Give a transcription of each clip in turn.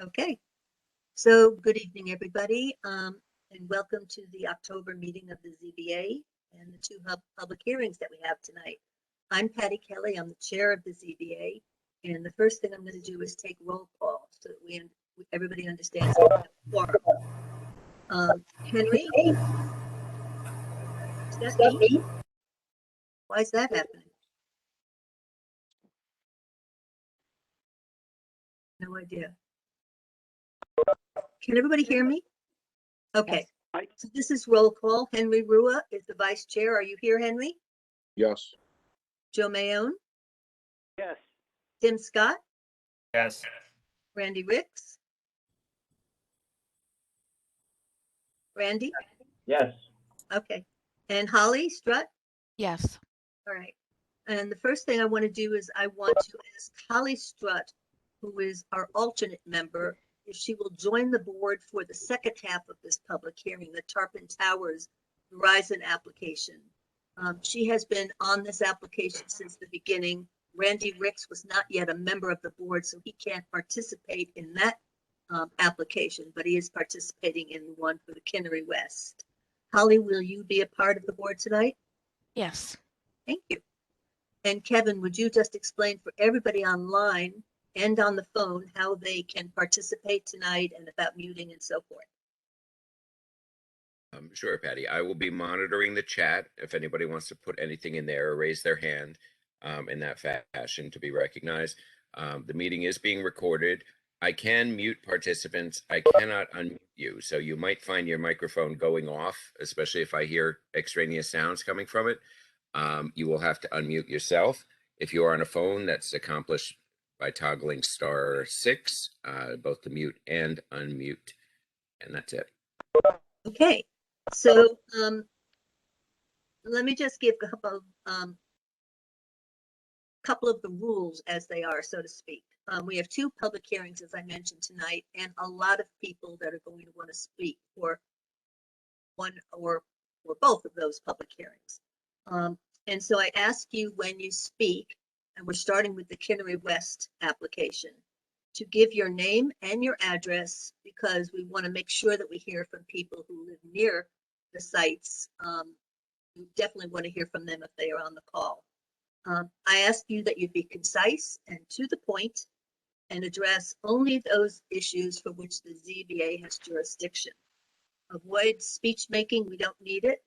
Okay, so good evening, everybody, and welcome to the October meeting of the ZBA and the two public hearings that we have tonight. I'm Patty Kelly. I'm the chair of the ZBA, and the first thing I'm going to do is take roll call so that everybody understands we have a quorum. Henry, is that me? Why is that happening? No idea. Can everybody hear me? Okay, so this is roll call. Henry Rua is the vice chair. Are you here, Henry? Yes. Joe Mayone? Yes. Tim Scott? Yes. Randy Ricks? Randy? Yes. Okay. And Holly Strutt? Yes. All right. And the first thing I want to do is I want to ask Holly Strutt, who is our alternate member, if she will join the board for the second half of this public hearing, the Tarpon Towers Verizon application. She has been on this application since the beginning. Randy Ricks was not yet a member of the board, so he can't participate in that application, but he is participating in the one for the Kinnery West. Holly, will you be a part of the board tonight? Yes. Thank you. And Kevin, would you just explain for everybody online and on the phone how they can participate tonight and about muting and so forth? Sure, Patty. I will be monitoring the chat. If anybody wants to put anything in there or raise their hand in that fashion to be recognized. The meeting is being recorded. I can mute participants. I cannot unmute you. So you might find your microphone going off, especially if I hear extraneous sounds coming from it. You will have to unmute yourself. If you are on a phone, that's accomplished by toggling *6, both to mute and unmute. And that's it. Okay, so let me just give a couple of the rules as they are, so to speak. We have two public hearings, as I mentioned tonight, and a lot of people that are going to want to speak for one or both of those public hearings. And so I ask you when you speak, and we're starting with the Kinnery West application, to give your name and your address, because we want to make sure that we hear from people who live near the sites. We definitely want to hear from them if they are on the call. I ask you that you be concise and to the point and address only those issues for which the ZBA has jurisdiction. Avoid speech making, we don't need it.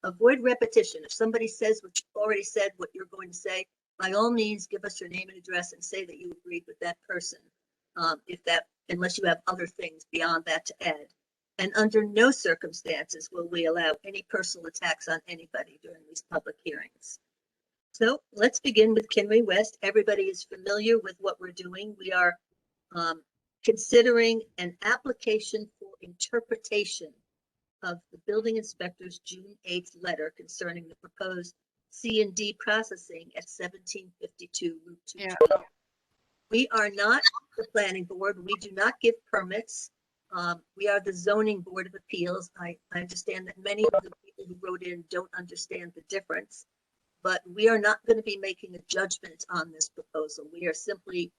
Avoid repetition. If somebody says what you've already said, what you're going to say, by all means, give us your name and address and say that you agreed with that person. Unless you have other things beyond that to add. And under no circumstances will we allow any personal attacks on anybody during these public hearings. So let's begin with Kinnery West. Everybody is familiar with what we're doing. We are considering an application for interpretation of the building inspector's June 8th letter concerning the proposed C&D processing at 1752 Route 212. We are not the planning board. We do not give permits. We are the zoning board of appeals. I understand that many of the people who wrote in don't understand the difference, but we are not going to be making a judgment on this proposal. We are simply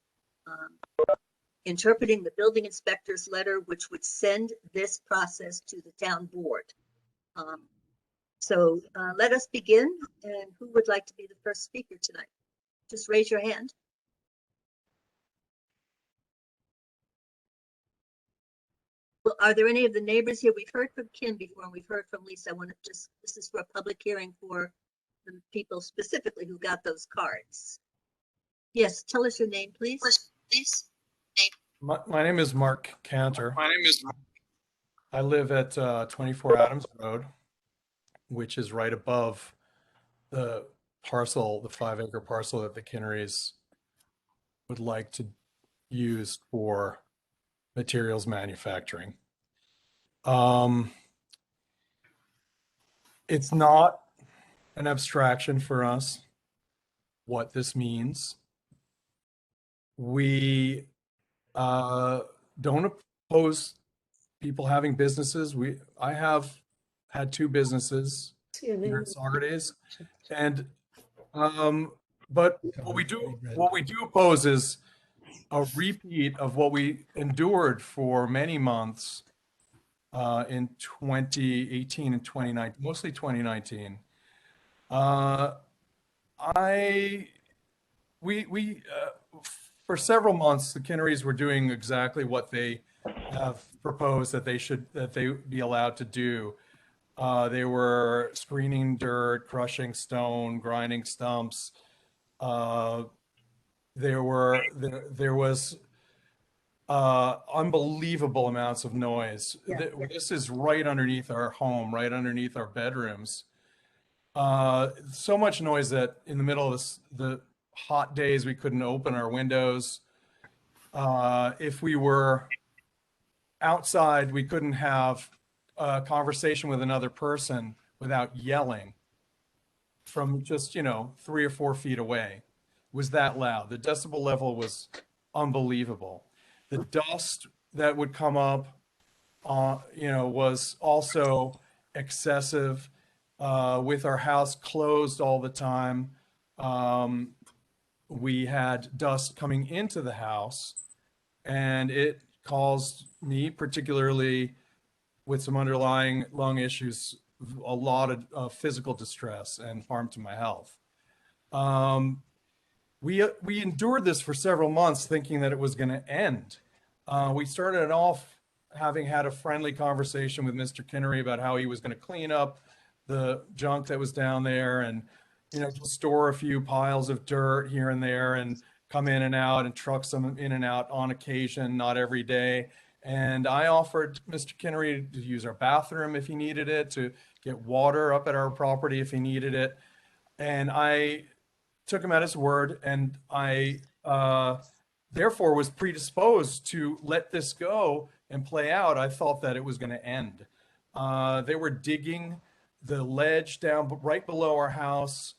interpreting the building inspector's letter, which would send this process to the town board. So let us begin. And who would like to be the first speaker tonight? Just raise your hand. Well, are there any of the neighbors here? We've heard from Kim before, and we've heard from Lisa. I want to this is for a public hearing for the people specifically who got those cards. Yes, tell us your name, please. My name is Mark Cantor. I live at 24 Adams Road, which is right above the parcel, the 5-acre parcel that the Kinnerys would like to use for materials manufacturing. It's not an abstraction for us what this means. We don't oppose people having businesses. I have had 2 businesses here at Saugerties, and but what we do oppose is a repeat of what we endured for many months in 2018 and 2019, mostly 2019. We for several months, the Kinnerys were doing exactly what they have proposed that they be allowed to do. They were screening dirt, crushing stone, grinding stumps. There was unbelievable amounts of noise. Yeah. This is right underneath our home, right underneath our bedrooms. So much noise that in the middle of the hot days, we couldn't open our windows. If we were outside, we couldn't have a conversation with another person without yelling from just, 3 or 4 feet away. It was that loud. The decibel level was unbelievable. The dust that would come up, was also excessive. With our house closed all the time, we had dust coming into the house, and it caused me, particularly with some underlying lung issues, a lot of physical distress and harm to my health. We endured this for several months thinking that it was going to end. We started off having had a friendly conversation with Mr. Kinnery about how he was going to clean up the junk that was down there and, just store a few piles of dirt here and there and come in and out and truck some in and out on occasion, not every day. And I offered Mr. Kinnery to use our bathroom if he needed it, to get water up at our property if he needed it. And I took him at his word, and I therefore was predisposed to let this go and play out. I thought that it was going to end. They were digging the ledge down right below our house.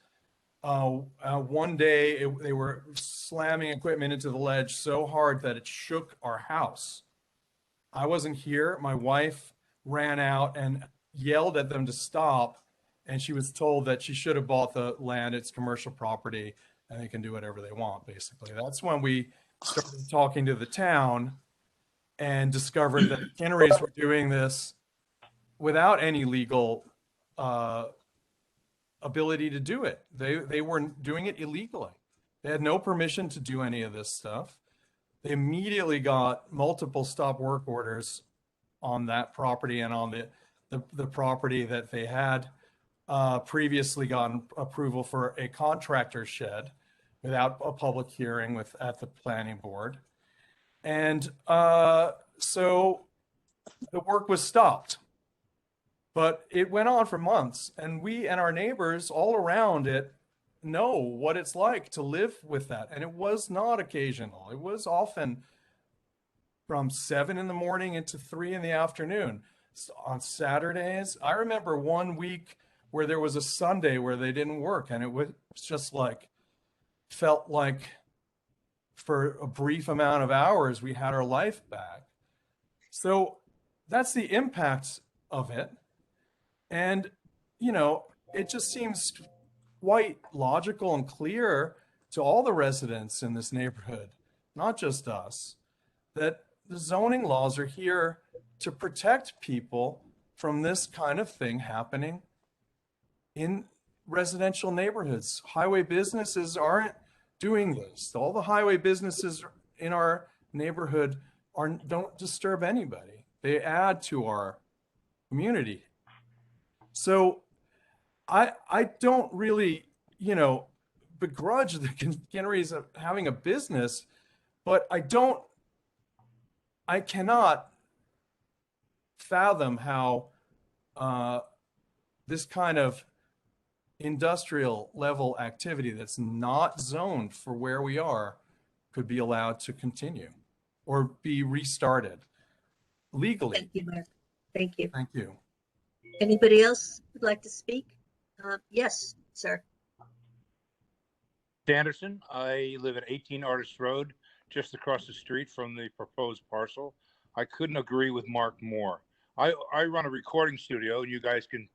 One day they were slamming equipment into the ledge so hard that it shook our house. I wasn't here. My wife ran out and yelled at them to stop, and she was told that she should have bought the land. It's commercial property and they can do whatever they want, basically. That's when we started talking to the town and discovered that the Kinnerys were doing this without any legal ability to do it. They were doing it illegally. They had no permission to do any of this stuff. They immediately got multiple stop work orders on that property and on the property that they had previously gotten approval for a contractor shed without a public hearing at the planning board. And so the work was stopped. But it went on for months, and we and our neighbors all around it know what it's like to live with that. And it was not occasional. It was often from 7 in the morning into 3 in the afternoon. So on Saturdays, I remember one week where there was a Sunday where they didn't work, and it was just felt like for a brief amount of hours, we had our life back. So that's the impact of it. And, it just seems quite logical and clear to all the residents in this neighborhood, not just us, that the zoning laws are here to protect people from this kind of thing happening in residential neighborhoods. Highway businesses aren't doing this. All the highway businesses in our neighborhood don't disturb anybody. They add to our community. So I don't really, begrudge the Kinnerys of having a business, but I cannot fathom how this kind of industrial level activity that's not zoned for where we are could be allowed to continue or be restarted legally. Thank you, Mark. Thank you. Thank you. Anybody else would like to speak? Yes, sir. Anderson. I live at 18 Artist Road, just across the street from the proposed parcel. I couldn't agree with Mark more. I run a recording studio, and you guys can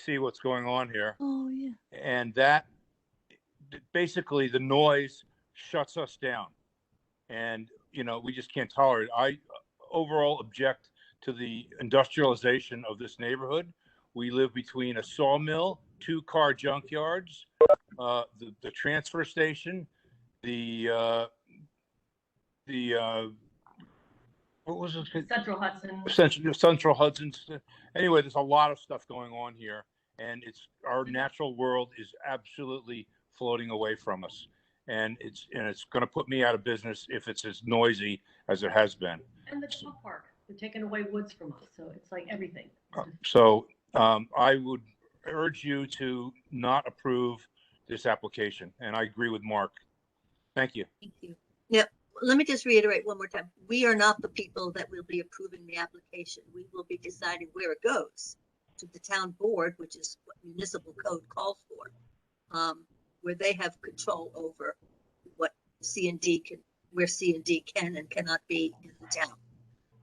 see what's going on here. Oh, yeah. And that basically the noise shuts us down. And, we just can't tolerate it. I overall object to the industrialization of this neighborhood. We live between a sawmill, 2-car junkyards, the transfer station, the what was it? Central Hudson. Central Hudson. Anyway, there's a lot of stuff going on here, and our natural world is absolutely floating away from us, and it's going to put me out of business if it's as noisy as it has been. And the dog park, they're taking away woods from us, so it's like everything. So I would urge you to not approve this application, and I agree with Mark. Thank you. Thank you. Yep. Let me just reiterate one more time. We are not the people that will be approving the application. We will be deciding where it goes to the town board, which is what municipal code calls for, where they have control over what where C and D can and cannot be in the town.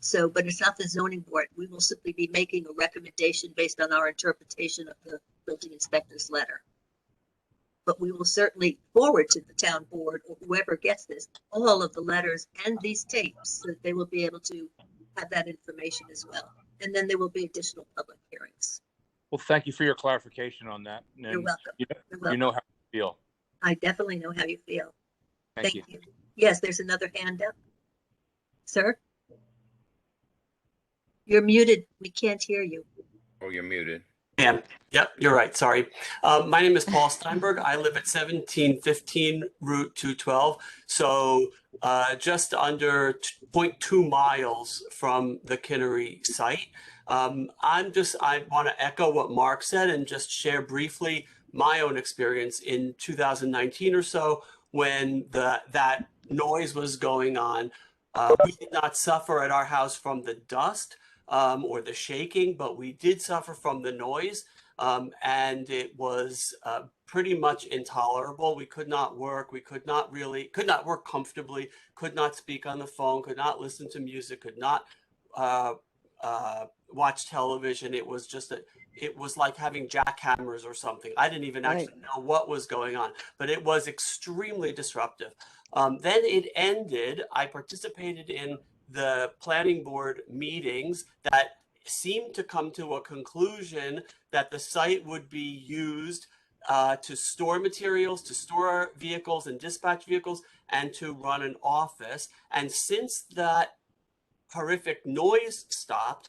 So, but it's not the zoning board. We will simply be making a recommendation based on our interpretation of the building inspector's letter. But we will certainly forward to the town board or whoever gets this, all of the letters and these tapes, so that they will be able to have that information as well. And then there will be additional public hearings. Well, thank you for your clarification on that. And You're welcome. You You're welcome. know how you feel. I definitely know how you feel. Thank you. Yes, there's another hand up. Sir? You're muted. We can't hear you. Oh, you're muted. Yeah, yep, you're right. Sorry. My name is Paul Steinberg. I live at 1715 Route 212. So just under 0.2 miles from the Kinnery site. I want to echo what Mark said and just share briefly my own experience in 2019 or so when that noise was going on. We did not suffer at our house from the dust or the shaking, but we did suffer from the noise, and it was pretty much intolerable. We could not work. We could not work comfortably, could not speak on the phone, could not listen to music, could not watch television. It was it was like having jackhammers or something. I didn't even actually know what was going on, but it was extremely disruptive. Then it ended. I participated in the planning board meetings that seemed to come to a conclusion that the site would be used to store materials, to store vehicles and dispatch vehicles, and to run an office. And since that horrific noise stopped,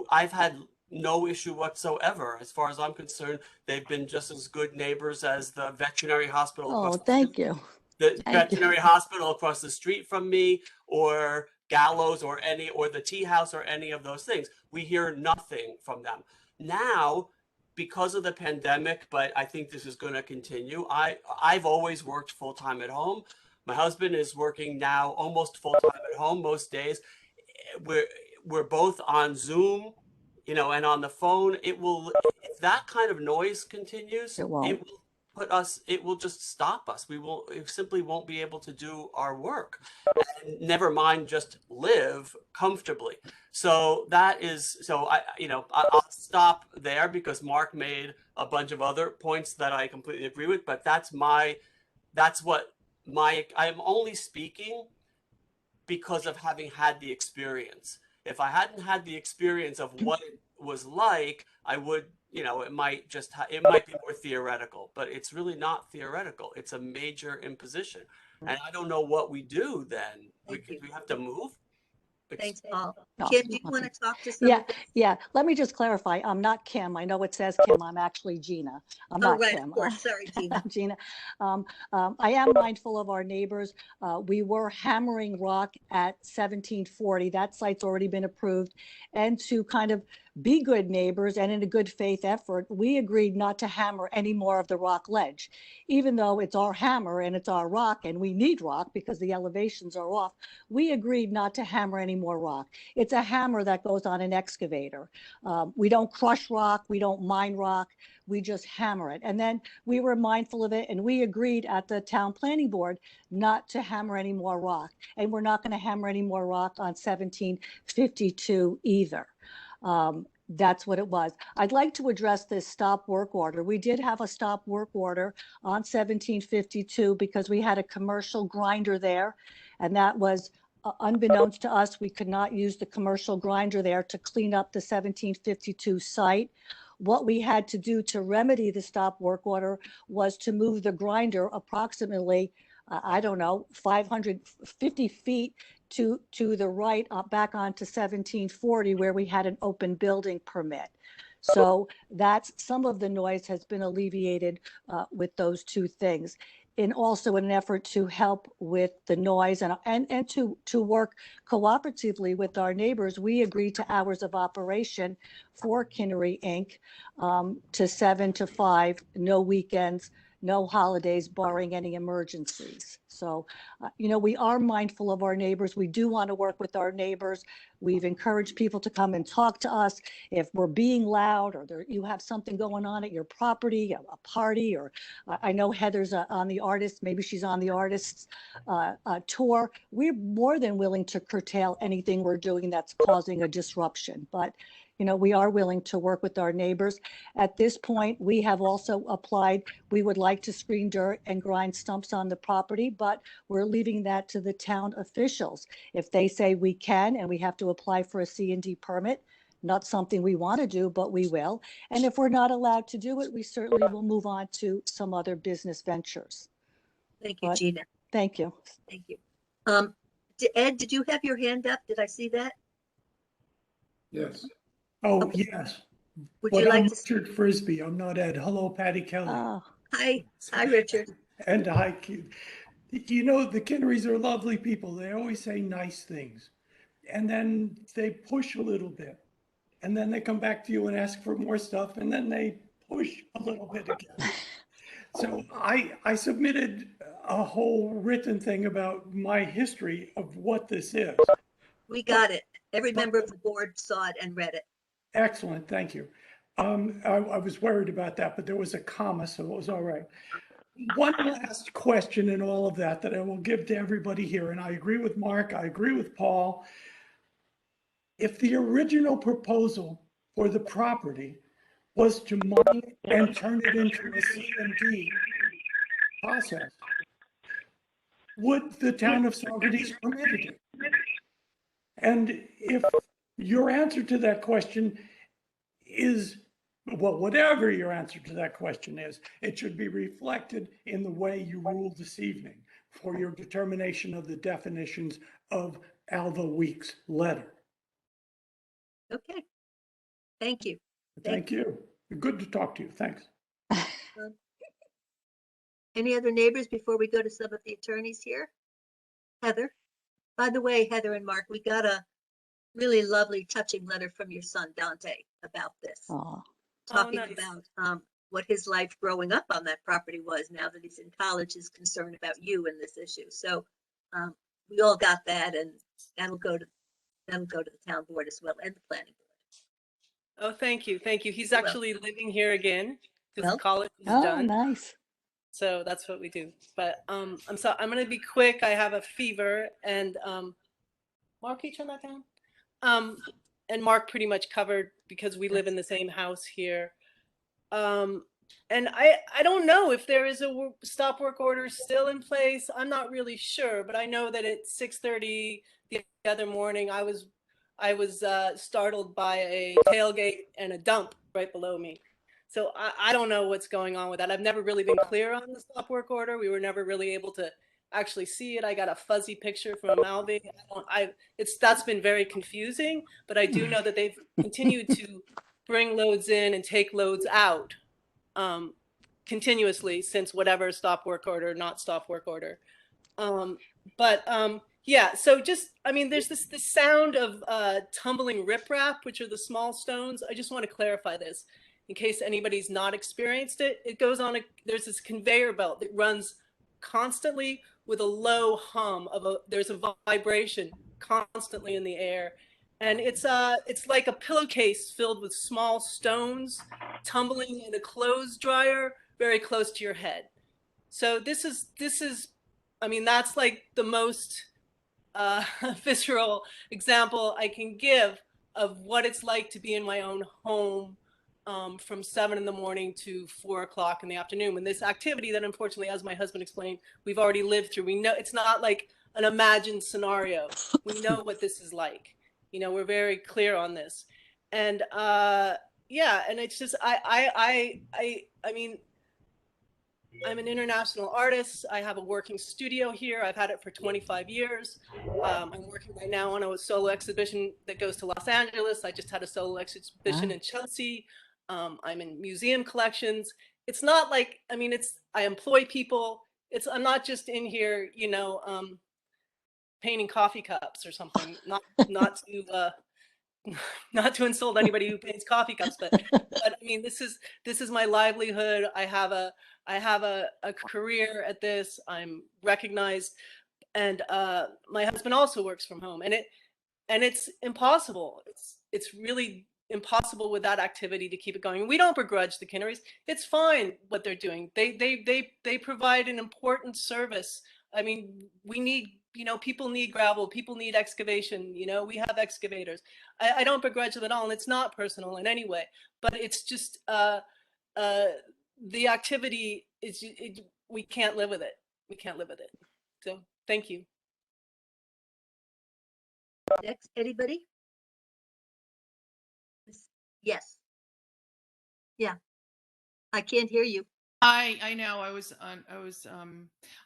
I've had no issue whatsoever. As far as I'm concerned, they've been just as good neighbors as the veterinary hospital. Oh, thank you. The veterinary hospital across the street from me, or Gallows, or the Tea House, or any of those things. We hear nothing from them now because of the pandemic, but I think this is going to continue. I've always worked full-time at home. My husband is working now almost full-time at home most days. We're both on Zoom, and on the phone. If that kind of noise continues, it will just stop us. We simply won't be able to do our work, and never mind just live comfortably. So I'll stop there because Mark made a bunch of other points that I completely agree with, but I'm only speaking because of having had the experience. If I hadn't had the experience of what it was like, I would, it might be more theoretical, but it's really not theoretical. It's a major imposition. And I don't know what we do then. We have to move. Thanks, Paul. No. Kim, do you want to talk to someone? Yeah. Let me just clarify. I'm not Kim. I know it says Kim. I'm actually Gina. I'm not right, Kim. Of course. Sorry, Gina. I'm Gina. I am mindful of our neighbors. We were hammering rock at 1740. That site's already been approved. And to kind of be good neighbors and in a good faith effort, we agreed not to hammer any more of the rock ledge, even though it's our hammer and it's our rock and we need rock because the elevations are off. We agreed not to hammer any more rock. It's a hammer that goes on an excavator. We don't crush rock. We don't mine rock. We just hammer it. And then we were mindful of it, and we agreed at the town planning board not to hammer any more rock. And we're not going to hammer any more rock on 1752 either. That's what it was. I'd like to address this stop work order. We did have a stop work order on 1752 because we had a commercial grinder there, And that was unbeknownst to us, we could not use the commercial grinder there to clean up the 1752 site. What we had to do to remedy the stop work order was to move the grinder approximately, I don't know, 550 feet to the right, back onto 1740, where we had an open building permit. So that's, some of the noise has been alleviated with those two things. And also in an effort to help with the noise and to work cooperatively with our neighbors, we agreed to hours of operation for Kinnery Inc. To 7 to 5, no weekends, no holidays, barring any emergencies. So, we are mindful of our neighbors. We do want to work with our neighbors. We've encouraged people to come and talk to us if we're being loud, or you have something going on at your property, a party, or I know Heather's on the artist, maybe she's on the artist's tour. We're more than willing to curtail anything we're doing that's causing a disruption. But we are willing to work with our neighbors. At this point, we have also applied, we would like to screen dirt and grind stumps on the property, but we're leaving that to the town officials. If they say we can and we have to apply for a C&D permit, not something we want to do, but we will. And if we're not allowed to do it, we certainly will move on to some other business ventures. Thank you, But- Gina. Thank you. Thank you. Ed, did you have your hand up? Did I see that? Yes. Oh, Okay. yes. Would But you like I'm to? Richard Frisbee. I'm not Ed. Hello, Patty Kelly. Hi, Richard. And hi, Keith. The Kinnerys are lovely people. They always say nice things. And then they push a little bit. And then they come back to you and ask for more stuff. And then they push a little bit again. So I submitted a whole written thing about my history of what this is. We got it. Every member of the board saw it and read it. Excellent, thank you. I was worried about that, but there was a comma, so it was all right. One last question in all of that I will give to everybody here, and I agree with Mark, I agree with Paul. If the original proposal for the property was to mine and turn it into a C&D process, would the town of Saugerties permitted it? And if your answer to that question is, well, whatever your answer to that question is, it should be reflected in the way you ruled this evening for your determination of the definitions of Alva Weeks' letter. Okay. Thank you. Thank you. Good to talk to you. Thanks. Any other neighbors before we go to some of the attorneys here? Heather? By the way, Heather and Mark, we got a really lovely, touching letter from your son, Dante, about this. Aw. Talking nice. about what his life growing up on that property was. Now that he's in college, his concern about you and this issue. So we all got that, and that'll go to the town board as well, and the planning board. Oh, thank you. Thank you. He's You're actually living here again because Well- college is Oh, done. nice. So that's what we do. But I'm going to be quick. I have a fever, and Mark, can you turn that down? And Mark pretty much covered because we live in the same house here. And I don't know if there is a stop work order still in place. I'm not really sure, but I know that at 6:30 the other morning, I was startled by a tailgate and a dump right below me. So I don't know what's going on with that. I've never really been clear on the stop work order. We were never really able to actually see it. I got a fuzzy picture from Alvy. That's been very confusing, but I do know that they've continued to bring loads in and take loads out continuously since whatever stop work order, not stop work order. Yeah, so there's this sound of tumbling riprap, which are the small stones. I just want to clarify this in case anybody's not experienced it. It goes on, there's this conveyor belt that runs constantly with a low hum there's a vibration constantly in the air. And it's like a pillowcase filled with small stones tumbling in a clothes dryer very close to your head. So this is, that's like the most visceral example I can give of what it's like to be in my own home from 7 in the morning to 4 o'clock in the afternoon. When this activity that unfortunately, as my husband explained, we've already lived through. We know it's not like an imagined scenario. We know what this is like. You know, we're very clear on this. And yeah, and it's just I mean, I'm an international artist. I have a working studio here. I've had it for 25 years. I'm working right now on a solo exhibition that goes to Los Angeles. I just had a solo exhibition in Chelsea. I'm in museum collections. It's not like, I mean, I employ people. I'm not just in here, you know, painting coffee cups or something. Not to insult anybody who paints coffee cups, but I mean, this is my livelihood. I have a career at this. I'm recognized, and my husband also works from home, and it's impossible. It's really impossible with that activity to keep it going. We don't begrudge the Kinnerys. It's fine what they're doing. They provide an important service. I mean, we need, you know, people need gravel, people need excavation, you know, we have excavators. I don't begrudge them at all, and it's not personal in any way, but it's just the activity is, we can't live with it. We can't live with it. So thank you. Next, anybody? Yes. Yeah. I can't hear you. I know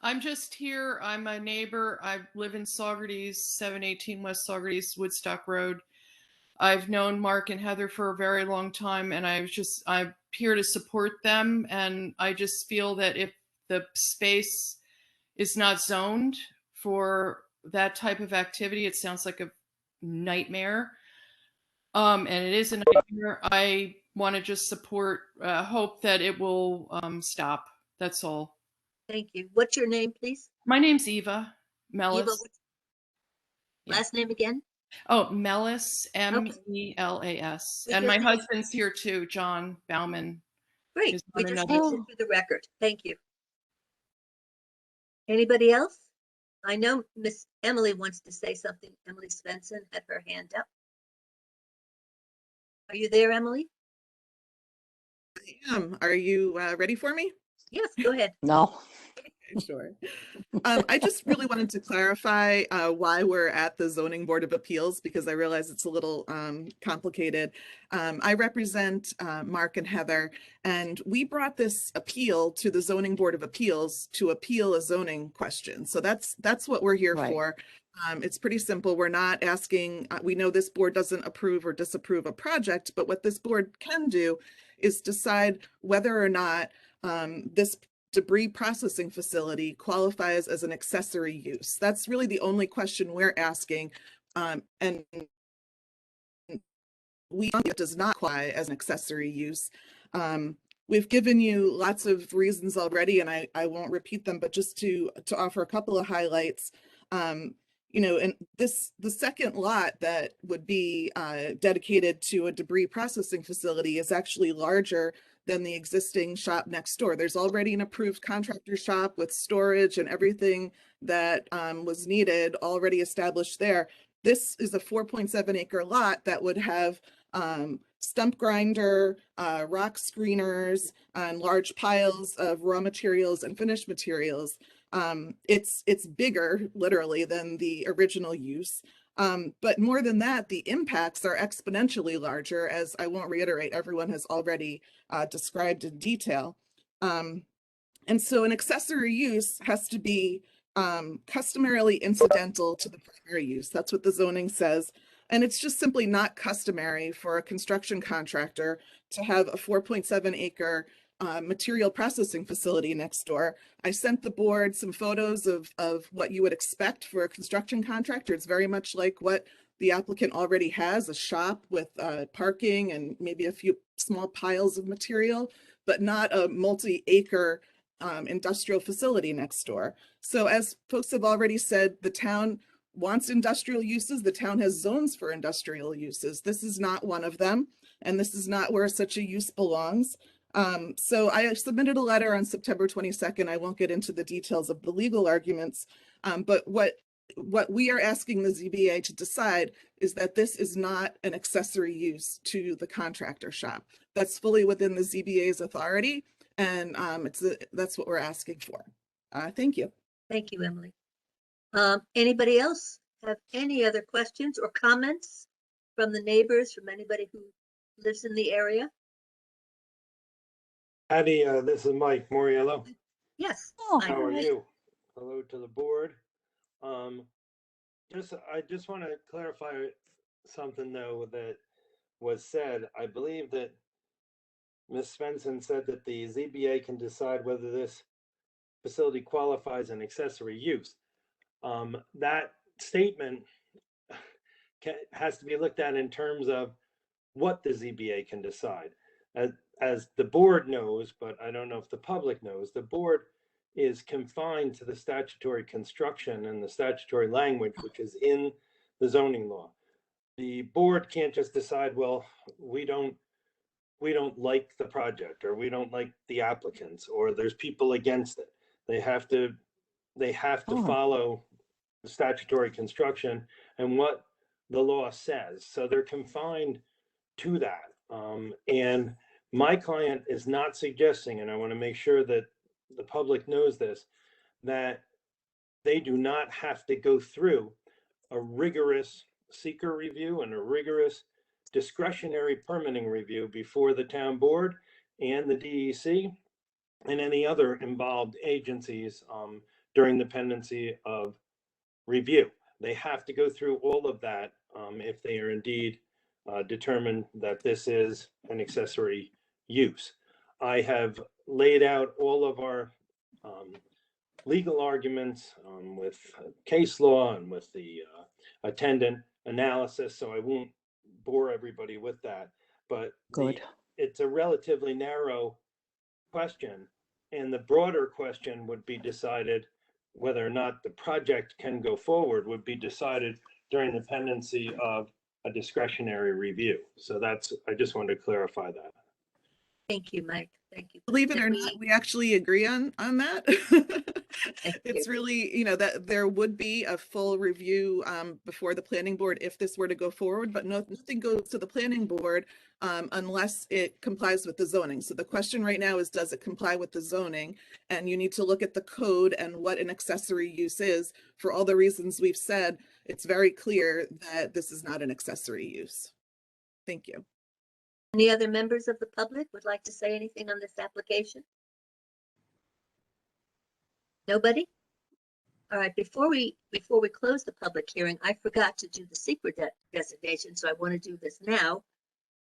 I'm just here. I'm a neighbor. I live in Saugerties, 718 West Saugerties, Woodstock Road. I've known Mark and Heather for a very long time, and I'm here to support them. And I just feel that if the space is not zoned for that type of activity, it sounds like a nightmare. And it is a nightmare. I want to just hope that it will stop. That's all. Thank you. What's your name, please? My name's Eva Mellis. Eva, last name again? Oh, Mellis, Melas. We And my just- husband's here too, John Bauman. Great. is We on just another- need it for the record. Thank you. Anybody else? I know Miss Emily wants to say something. Emily Svensson had her hand up. Are you there, Emily? I am. Are you ready for me? Yes, go ahead. No. Sure. I just really wanted to clarify why we're at the Zoning Board of Appeals, because I realize it's a little complicated. I represent Mark and Heather, and we brought this appeal to the Zoning Board of Appeals to appeal a zoning question. So that's what we're here for. It's pretty simple. We're not asking, we know this board doesn't approve or disapprove a project, but what this board can do is decide whether or not this debris processing facility qualifies as an accessory use. That's really the only question we're asking. And it does not qualify as an accessory use. We've given you lots of reasons already, and I won't repeat them, but just to offer a couple of highlights. You know, and the second lot that would be dedicated to a debris processing facility is actually larger than the existing shop next door. There's already an approved contractor shop with storage and everything that was needed already established there. This is a 4.7 acre lot that would have stump grinder, rock screeners, and large piles of raw materials and finished materials. It's bigger, literally, than the original use. But more than that, the impacts are exponentially larger, as I won't reiterate, everyone has already described in detail. And so an accessory use has to be customarily incidental to the primary use. That's what the zoning says. And it's just simply not customary for a construction contractor to have a 4.7 acre material processing facility next door. I sent the board some photos of what you would expect for a construction contractor. It's very much like what the applicant already has, a shop with parking and maybe a few small piles of material, but not a multi-acre industrial facility next door. So as folks have already said, the town wants industrial uses. The town has zones for industrial uses. This is not one of them, and this is not where such a use belongs. So I submitted a letter on September 22nd. I won't get into the details of the legal arguments, but what we are asking the ZBA to decide is that this is not an accessory use to the contractor shop. That's fully within the ZBA's authority, and that's what we're asking for. Thank you. Thank you, Emily. Anybody else have any other questions or comments from the neighbors, from anybody who lives in the area? Patty, this is Mike Moriello. Yes. Oh, How are you? Hello to the board. I just want to clarify something though that was said. I believe that Ms. Svensson said that the ZBA can decide whether this facility qualifies an accessory use. That statement has to be looked at in terms of what the ZBA can decide. As the board knows, but I don't know if the public knows, the board is confined to the statutory construction and the statutory language, which is in the zoning law. The board can't just decide, well, we don't like the project, or we don't like the applicants, or there's people against it. They have to follow the statutory construction and what the law says. So they're confined to that. And my client is not suggesting, and I want to make sure that the public knows this, that they do not have to go through a rigorous seeker review and a rigorous discretionary permitting review before the town board and the DEC and any other involved agencies during the pendency of review. They have to go through all of that if they are indeed determined that this is an accessory use. I have laid out all of our legal arguments with case law and with the attendant analysis, so I won't bore everybody with that. But it's a relatively narrow question, and the broader question would be decided whether or not the project can go forward would be decided during the pendency of a discretionary review. So I just wanted to clarify that. Thank you, Mike. Thank you. Believe it or not, we actually agree on that. It's really, that there would be a full review before the planning board if this were to go forward, but nothing goes to the planning board unless it complies with the zoning. So the question right now is, does it comply with the zoning? And you need to look at the code and what an accessory use is. For all the reasons we've said, it's very clear that this is not an accessory use. Thank you. Any other members of the public would like to say anything on this application? Nobody? All right, before we close the public hearing, I forgot to do the secret designation, so I want to do this now.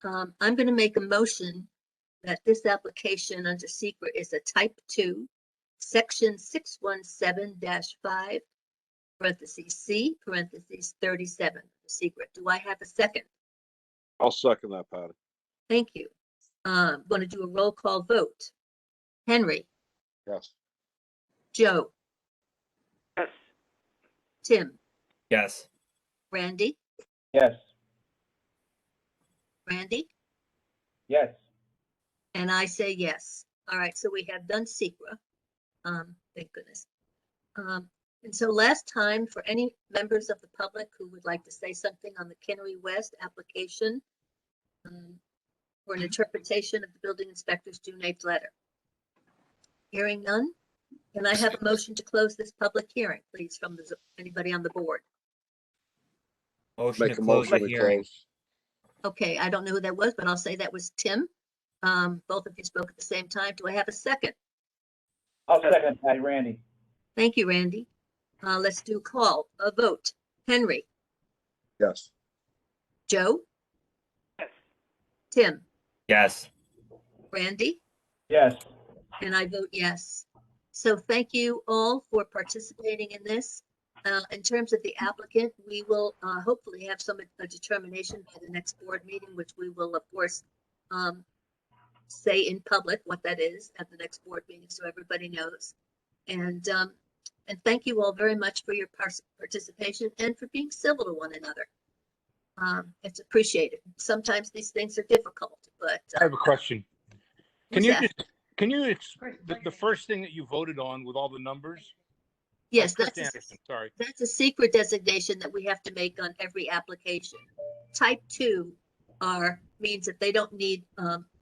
I'm going to make a motion that this application under secret is a type 2, section 617-5, parentheses C, parentheses 37, secret. Do I have a second? I'll second that, Patty. Thank you. I'm going to do a roll call vote. Henry? Yes. Joe? Yes. Tim? Yes. Randy? Yes. Randy? Yes. And I say yes. All right, so we have done SECRA. Thank goodness. And so last time, for any members of the public who would like to say something on the Kinnery West application for an interpretation of the building inspector's June 8th letter. Hearing none, can I have a motion to close this public hearing, please, from anybody on the board? Motion Make to a close motion the to hearing. close. Okay, I don't know who that was, but I'll say that was Tim. Both of you spoke at the same time. Do I have a second? I'll second Patty. Randy. Thank you, Randy. Let's do a vote. Henry? Yes. Joe? Yes. Tim? Yes. Randy? Yes. And I vote yes. So thank you all for participating in this. In terms of the applicant, we will hopefully have a determination by the next board meeting, which we will, of course, say in public what that is at the next board meeting, so everybody knows. And thank you all very much for your participation and for being civil to one another. It's appreciated. Sometimes these things are difficult, but I have a question. Can you the first thing that you voted on with all the numbers? yes, Chris Anderson, sorry. that's a secret designation that we have to make on every application. Type 2 means that they don't need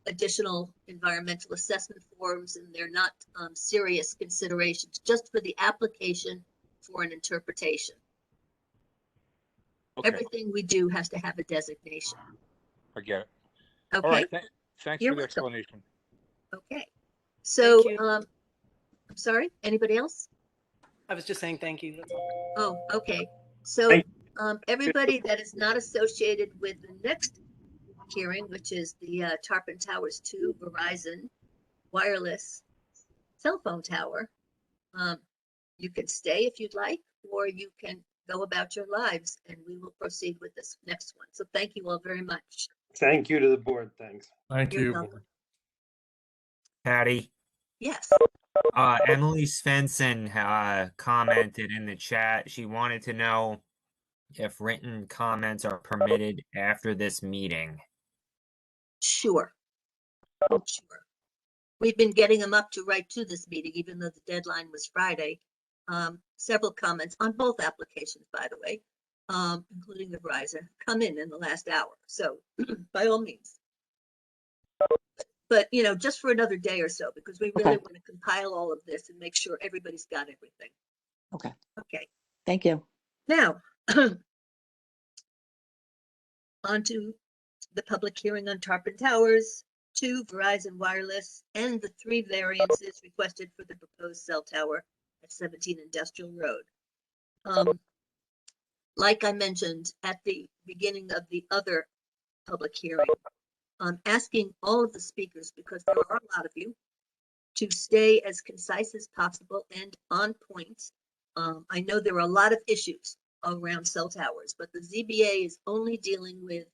additional environmental assessment forms, and they're not serious considerations, just for the application for an interpretation. Okay, Everything we do has to have a designation. I get it. Okay. All right, thanks You're for the welcome. explanation. Okay. So, Thank you. I'm sorry, anybody else? I was just saying thank you. That's all. Oh, okay. So, Thank everybody that is not associated with the next hearing, which is the Tarpon Towers 2 Verizon wireless cell phone tower, you can stay if you'd like, or you can go about your lives, and we will proceed with this next one. So thank you all very much. Thank you to the board. Thanks. Thank You're you. welcome. Patty, Yes. Emily Svensson commented in the chat. She wanted to know if written comments are permitted after this meeting. Sure. Sure. We've been getting them up to right to this meeting, even though the deadline was Friday. Several comments on both applications, by the way, including the Verizon, come in the last hour. So by all means. But, you know, just for another day or so, because we really want to compile all of this and make sure everybody's got everything. Okay, Okay. thank you. Now, on to the public hearing on Tarpon Towers 2 Verizon Wireless and the 3 variances requested for the proposed cell tower at 17 Industrial Road. Like I mentioned at the beginning of the other public hearing, I'm asking all of the speakers, because there are a lot of you, to stay as concise as possible and on point. I know there are a lot of issues around cell towers, but the ZBA is only dealing with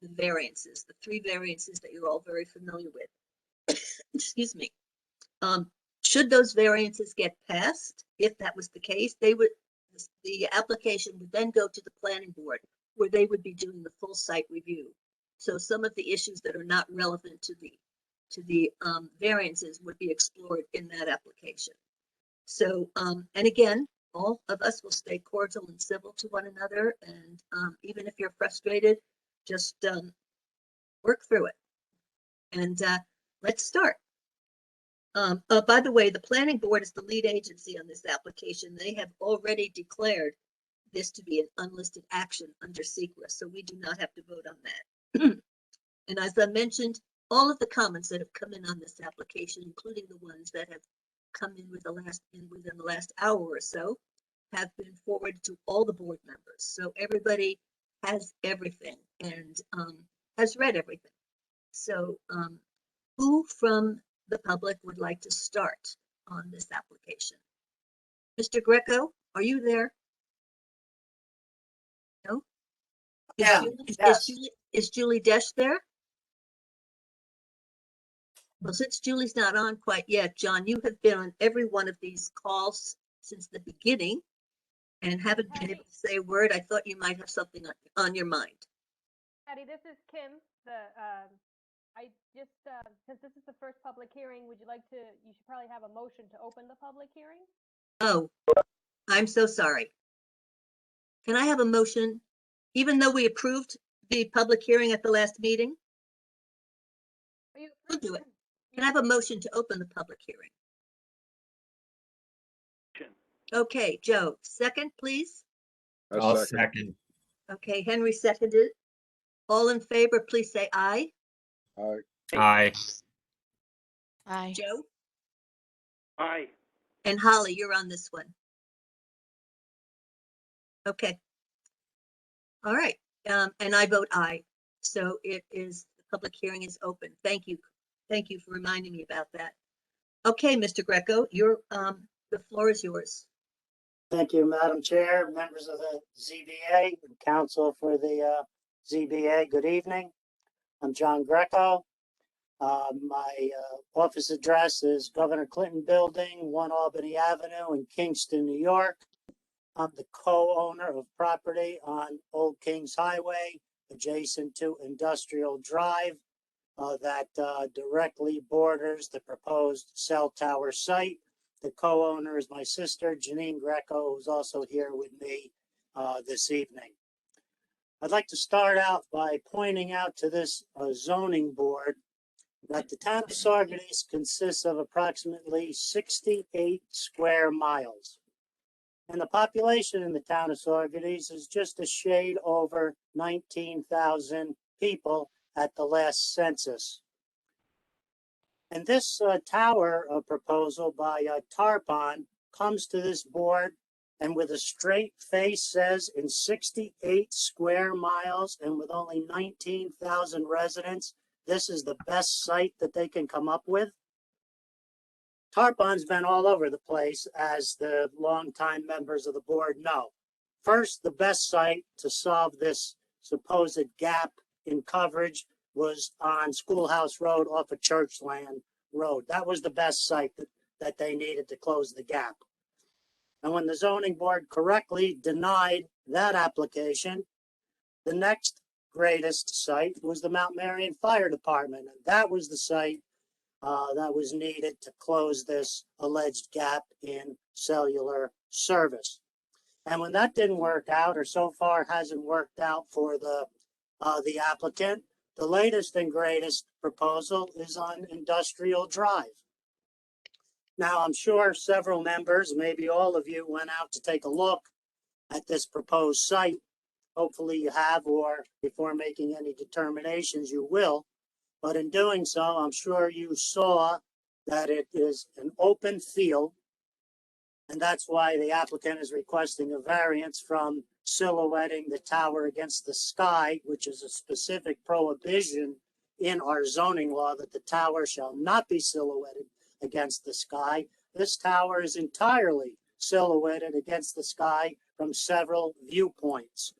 the variances, the 3 variances that you're all very familiar with. Excuse me. Should those variances get passed, if that was the case, the application would then go to the planning board, where they would be doing the full site review. So some of the issues that are not relevant to the variances would be explored in that application. So, and again, all of us will stay cordial and civil to one another, and even if you're frustrated, just work through it. And let's start. By the way, the planning board is the lead agency on this application. They have already declared this to be an unlisted action under SEQRA, so we do not have to vote on that. And as I mentioned, all of the comments that have come in on this application, including the ones that have come in within the last hour or so, have been forwarded to all the board members. So everybody has everything and has read everything. So who from the public would like to start on this application? Mr. Greco, are you there? No? Yeah, Is Julie Desch there? Well, since Julie's not on quite yet, John, you have been on every one of these calls since the beginning and haven't been able to say a word. I thought you might have something on your mind. Patty, this is Kim. I just, since this is the first public hearing, would you like to, you should probably have a motion to open the public hearing? Oh, I'm so sorry. Can I have a motion, even though we approved the public hearing at the last meeting? We'll do it. Can I have a motion to open the public hearing? Okay, Joe, second, please. I'll second. Okay, Henry seconded. All in favor, please say aye. Aye. Aye. Aye. Joe? Aye. And Holly, you're on this one. Okay. All right, and I vote aye. So it is, the public hearing is open. Thank you. Thank you for reminding me about that. Okay, Mr. Greco, the floor is yours. Thank you, Madam Chair, members of the ZBA, and counsel for the ZBA. Good evening. I'm John Greco. My office address is Governor Clinton Building, 1 Albany Avenue in Kingston, New York. I'm the co-owner of property on Old Kings Highway, adjacent to Industrial Drive, that directly borders the proposed cell tower site. The co-owner is my sister, Janine Greco, who's also here with me this evening. I'd like to start out by pointing out to this zoning board that the town of Saugerties consists of approximately 68 square miles. And the population in the town of Saugerties is just a shade over 19,000 people at the last census. And this tower proposal by Tarpon comes to this board and with a straight face says in 68 square miles and with only 19,000 residents, this is the best site that they can come up with. Tarpon's been all over the place, as the longtime members of the board know. First, the best site to solve this supposed gap in coverage was on Schoolhouse Road off of Churchland Road. That was the best site that they needed to close the gap. And when the zoning board correctly denied that application, the next greatest site was the Mount Marion Fire Department. And that was the site that was needed to close this alleged gap in cellular service. And when that didn't work out, or so far hasn't worked out for the applicant, the latest and greatest proposal is on Industrial Drive. Now, I'm sure several members, maybe all of you, went out to take a look at this proposed site. Hopefully you have, or before making any determinations, you will. But in doing so, I'm sure you saw that it is an open field. And that's why the applicant is requesting a variance from silhouetting the tower against the sky, which is a specific prohibition in our zoning law that the tower shall not be silhouetted against the sky. This tower is entirely silhouetted against the sky from several viewpoints.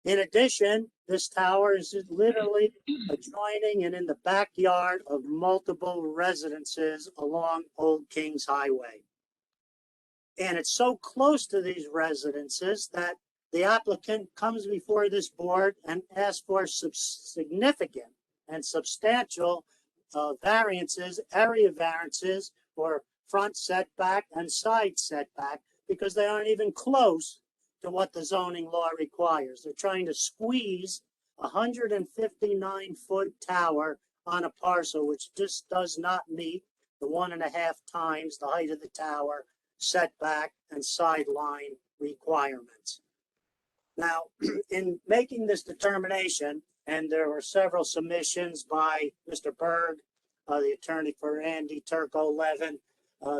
In addition, this tower is literally adjoining and in the backyard of multiple residences along Old Kings Highway. And it's so close to these residences that the applicant comes before this board and asks for significant and substantial variances, area variances for front setback and side setback, because they aren't even close to what the zoning law requires. They're trying to squeeze a 159-foot tower on a parcel which just does not meet the 1.5 times the height of the tower setback and sideline requirements. Now, in making this determination, and there were several submissions by Mr. Berg, the attorney for Andy Turco Levin,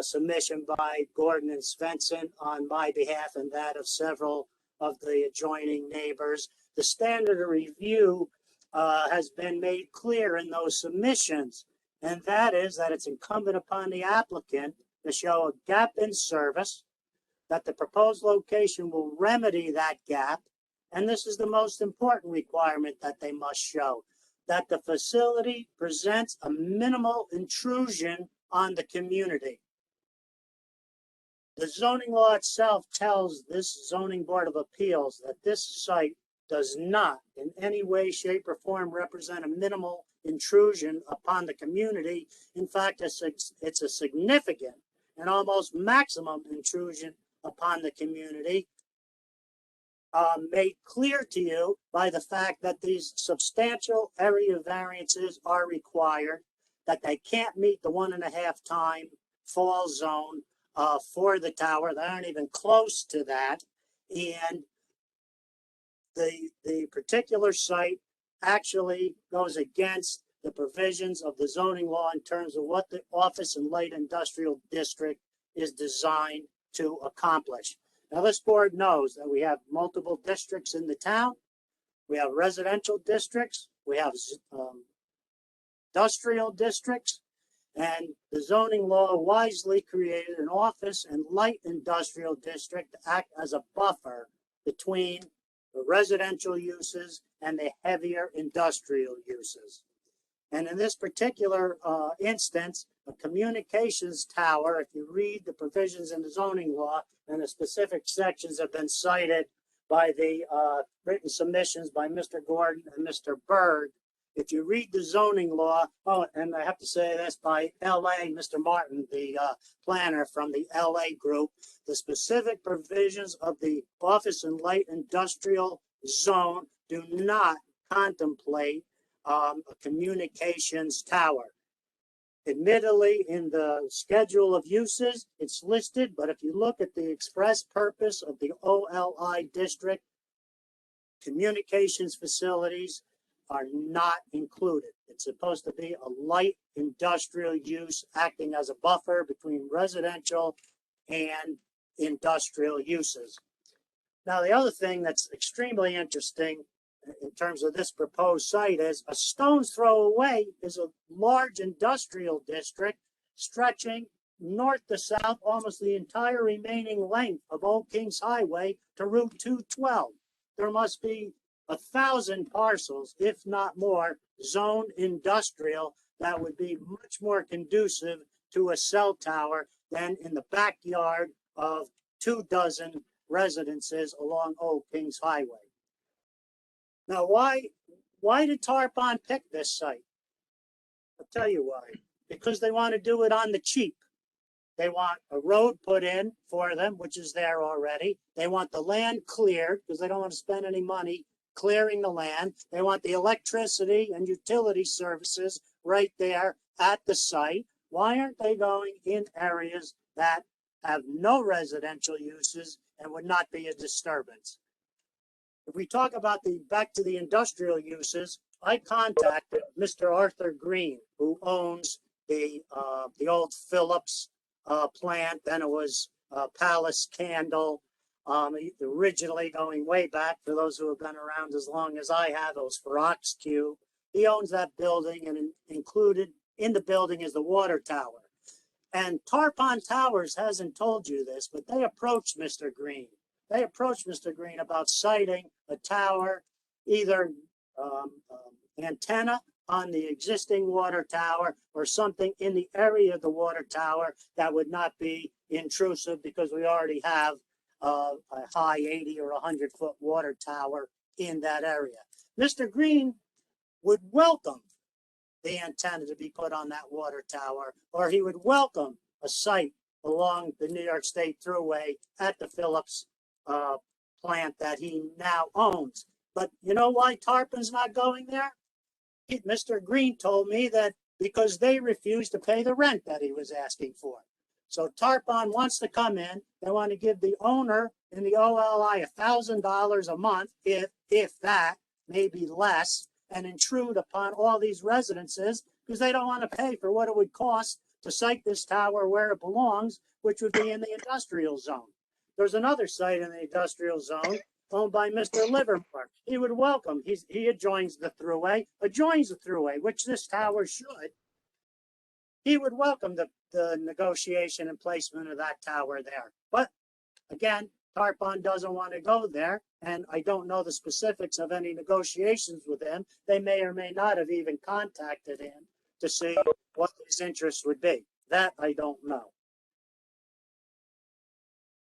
submission by Gordon and Svensson on my behalf and that of several of the adjoining neighbors. The standard of review has been made clear in those submissions, and that is that it's incumbent upon the applicant to show a gap in service, that the proposed location will remedy that gap, and this is the most important requirement that they must show, that the facility presents a minimal intrusion on the community. The zoning law itself tells this zoning board of appeals that this site does not in any way, shape, or form represent a minimal intrusion upon the community. In fact, it's a significant and almost maximum intrusion upon the community, made clear to you by the fact that these substantial area variances are required, that they can't meet the 1.5 time fall zone for the tower. They aren't even close to that. And the particular site actually goes against the provisions of the zoning law in terms of what the office and light industrial district is designed to accomplish. Now, this board knows that we have multiple districts in the town. We have residential districts. We have industrial districts. And the zoning law wisely created an office and light industrial district to act as a buffer between the residential uses and the heavier industrial uses. And in this particular instance, a communications tower, if you read the provisions in the zoning law, and the specific sections have been cited by the written submissions by Mr. Gordon and Mr. Berg. If you read the zoning law, and I have to say this by LA, Mr. Martin, the planner from the LA group, the specific provisions of the office and light industrial zone do not contemplate a communications tower. Admittedly, in the schedule of uses, it's listed, but if you look at the express purpose of the OLI district, communications facilities are not included. It's supposed to be a light industrial use acting as a buffer between residential and industrial uses. Now, the other thing that's extremely interesting in terms of this proposed site is a stone's throw away is a large industrial district stretching north to south almost the entire remaining length of Old Kings Highway to Route 212. There must be 1,000 parcels, if not more, zoned industrial that would be much more conducive to a cell tower than in the backyard of 24 residences along Old Kings Highway. Now, why did Tarpon pick this site? I'll tell you why. Because they want to do it on the cheap. They want a road put in for them, which is there already. They want the land cleared because they don't want to spend any money clearing the land. They want the electricity and utility services right there at the site. Why aren't they going in areas that have no residential uses and would not be a disturbance? If we talk about back to the industrial uses, I contacted Mr. Arthur Green, who owns the old Phillips plant. Then it was Palace Candle. Originally going way back, for those who have been around as long as I have, it was for Oxcube. He owns that building, and included in the building is the water tower. And Tarpon Towers hasn't told you this, but they approached Mr. Green. They approached Mr. Green about siting a tower, either antenna on the existing water tower or something in the area of the water tower that would not be intrusive because we already have a high 80 or 100-foot water tower in that area. Mr. Green would welcome the antenna to be put on that water tower, or he would welcome a site along the New York State Thruway at the Phillips plant that he now owns. But you know why Tarpon's not going there? Mr. Green told me that because they refused to pay the rent that he was asking for. So Tarpon wants to come in. They want to give the owner in the OLI $1,000 a month, if that, maybe less, and intrude upon all these residences because they don't want to pay for what it would cost to site this tower where it belongs, which would be in the industrial zone. There's another site in the industrial zone owned by Mr. Livermore. He would welcome, he adjoins the thruway, which this tower should. He would welcome the negotiation and placement of that tower there. But again, Tarpon doesn't want to go there, and I don't know the specifics of any negotiations with him. They may or may not have even contacted him to see what his interest would be. That I don't know.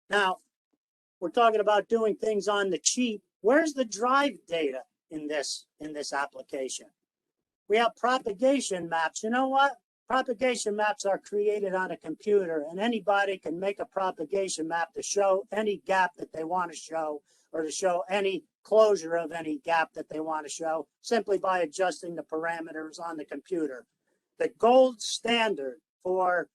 Now, we're talking about doing things on the cheap. Where's the drive data in this application? We have propagation maps. You know what? Propagation maps are created on a computer, and anybody can make a propagation map to show any gap that they want to show, or to show any closure of any gap that they want to show, simply by adjusting the parameters on the computer. The gold standard for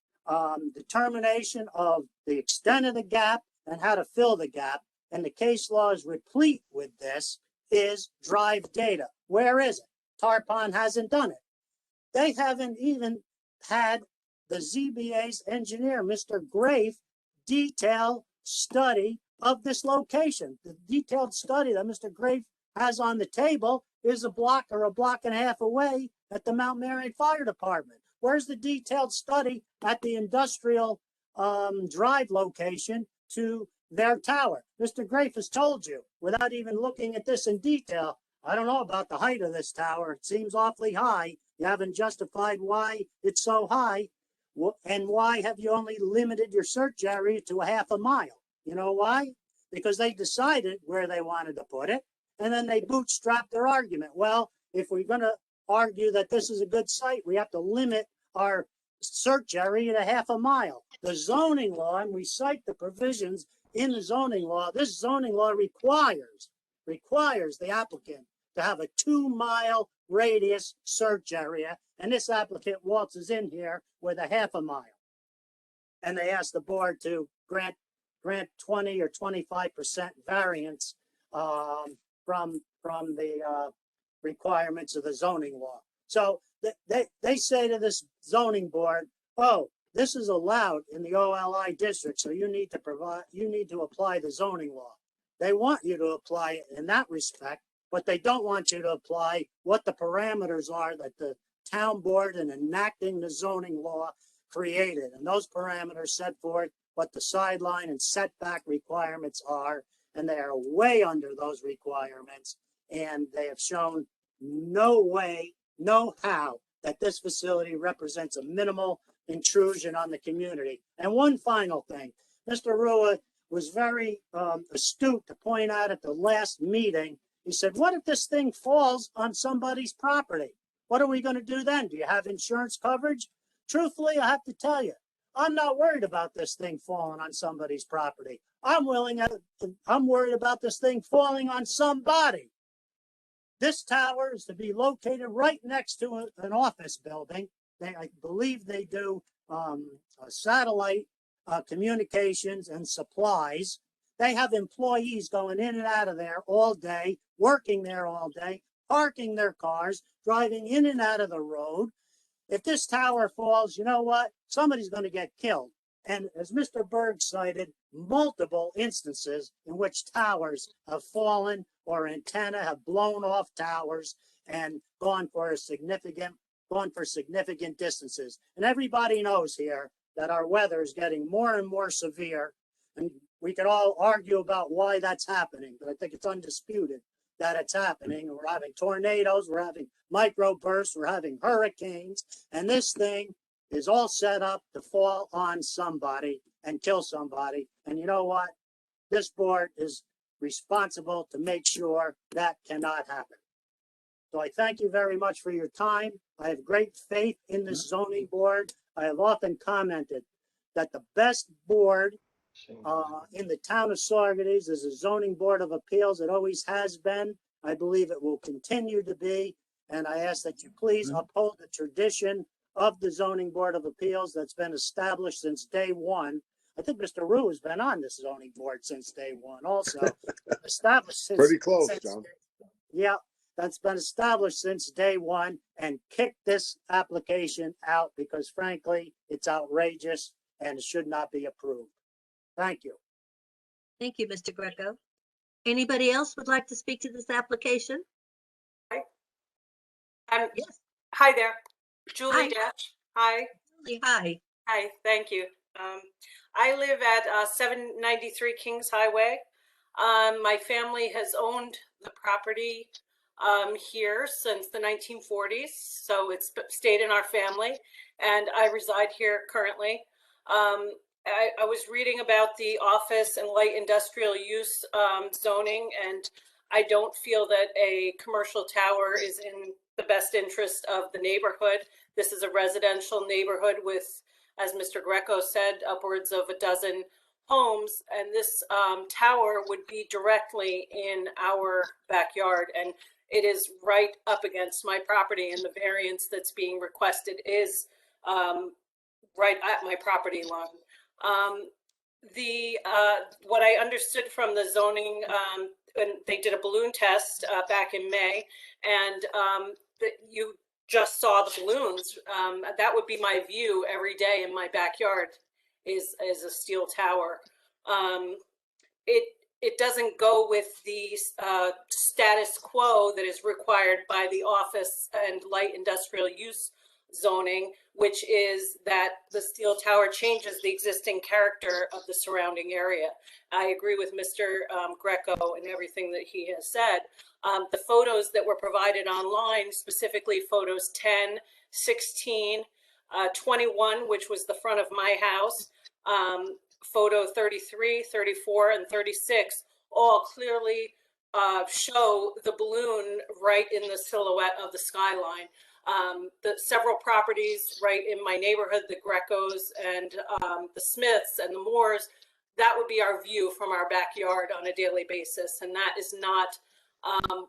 determination of the extent of the gap and how to fill the gap, and the case law is replete with this, is drive data. Where is it? Tarpon hasn't done it. They haven't even had the ZBA's engineer, Mr. Grafe, detail study of this location. The detailed study that Mr. Grafe has on the table is a block or a block and a half away at the Mount Marion Fire Department. Where's the detailed study at the industrial drive location to their tower? Mr. Grafe has told you, without even looking at this in detail, I don't know about the height of this tower. It seems awfully high. You haven't justified why it's so high. And why have you only limited your search area to a half a mile? You know why? Because they decided where they wanted to put it, and then they bootstrapped their argument. Well, if we're going to argue that this is a good site, we have to limit our search area to half a mile. The zoning law, and we cite the provisions in the zoning law, this zoning law requires the applicant to have a 2-mile radius search area. And this applicant waltzes in here with a 1/2 mile. And they asked the board to grant 20 or 25% variance from the requirements of the zoning law. So they say to this zoning board, oh, this is allowed in the OLI district, so you need to apply the zoning law. They want you to apply it in that respect, but they don't want you to apply what the parameters are that the town board in enacting the zoning law created. And those parameters set forth what the sideline and setback requirements are, and they are way under those requirements. And they have shown no way, no how that this facility represents a minimal intrusion on the community. And one final thing, Mr. Rua was very astute to point out at the last meeting. He said, what if this thing falls on somebody's property? What are we going to do then? Do you have insurance coverage? Truthfully, I have to tell you, I'm not worried about this thing falling on somebody's property. I'm worried about this thing falling on somebody. This tower is to be located right next to an office building. I believe they do satellite communications and supplies. They have employees going in and out of there all day, working there all day, parking their cars, driving in and out of the road. If this tower falls, you know what? Somebody's going to get killed. And as Mr. Berg cited, multiple instances in which towers have fallen or antenna have blown off towers and gone for significant distances. And everybody knows here that our weather is getting more and more severe. And we can all argue about why that's happening, but I think it's undisputed that it's happening. We're having tornadoes, we're having microbursts, we're having hurricanes, and this thing is all set up to fall on somebody and kill somebody. And you know what? This board is responsible to make sure that cannot happen. So I thank you very much for your time. I have great faith in this zoning board. I have often commented that the best board in the town of Saugerties is a zoning board of appeals. It always has been. I believe it will continue to be. And I ask that you please uphold the tradition of the zoning board of appeals that's been established since day one. I think Mr. Rue has been on this zoning board since day one also. Established since, Pretty close, John. Yeah, that's been established since day one, and kick this application out because frankly, it's outrageous and it should not be approved. Thank you. Thank you, Mr. Greco. Anybody else would like to speak to this application? Yes. Hi there, Julie Hi. Dash. Hi. Julie, hi. Hi, thank you. I live at 793 Kings Highway. My family has owned the property here since the 1940s, so it's stayed in our family, and I reside here currently. I was reading about the office and light industrial use zoning, and I don't feel that a commercial tower is in the best interest of the neighborhood. This is a residential neighborhood with, as Mr. Greco said, upwards of a dozen homes, and this tower would be directly in our backyard, and it is right up against my property, and the variance that's being requested is right at my property line. What I understood from the zoning, and they did a balloon test back in May, and you just saw the balloons. That would be my view every day in my backyard is a steel tower. It doesn't go with the status quo that is required by the office and light industrial use zoning, which is that the steel tower changes the existing character of the surrounding area. I agree with Mr. Greco and everything that he has said. The photos that were provided online, specifically photos 10, 16, 21, which was the front of my house, photo 33, 34, and 36, all clearly show the balloon right in the silhouette of the skyline. The several properties right in my neighborhood, the Grecos and the Smiths and the Moores, that would be our view from our backyard on a daily basis. And that is not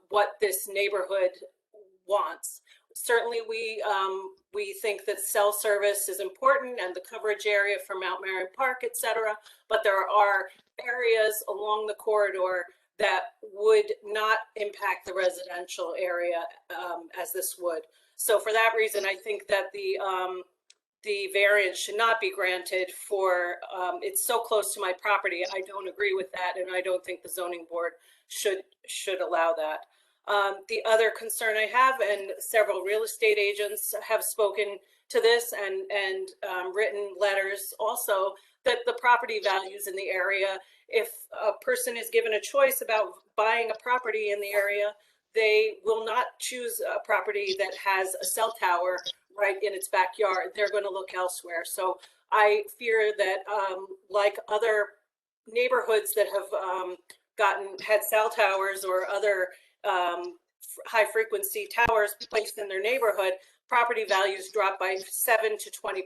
what this neighborhood wants. Certainly, we think that cell service is important and the coverage area for Mount Marion Park, et cetera, but there are areas along the corridor that would not impact the residential area as this would. So for that reason, I think that the variance should not be granted for, it's so close to my property. I don't agree with that, and I don't think the zoning board should allow that. The other concern I have, and several real estate agents have spoken to this and written letters also, that the property values in the area, if a person is given a choice about buying a property in the area, they will not choose a property that has a cell tower right in its backyard. They're going to look elsewhere. So I fear that like other neighborhoods that have had cell towers or other high frequency towers placed in their neighborhood, property values drop by 7 to 20%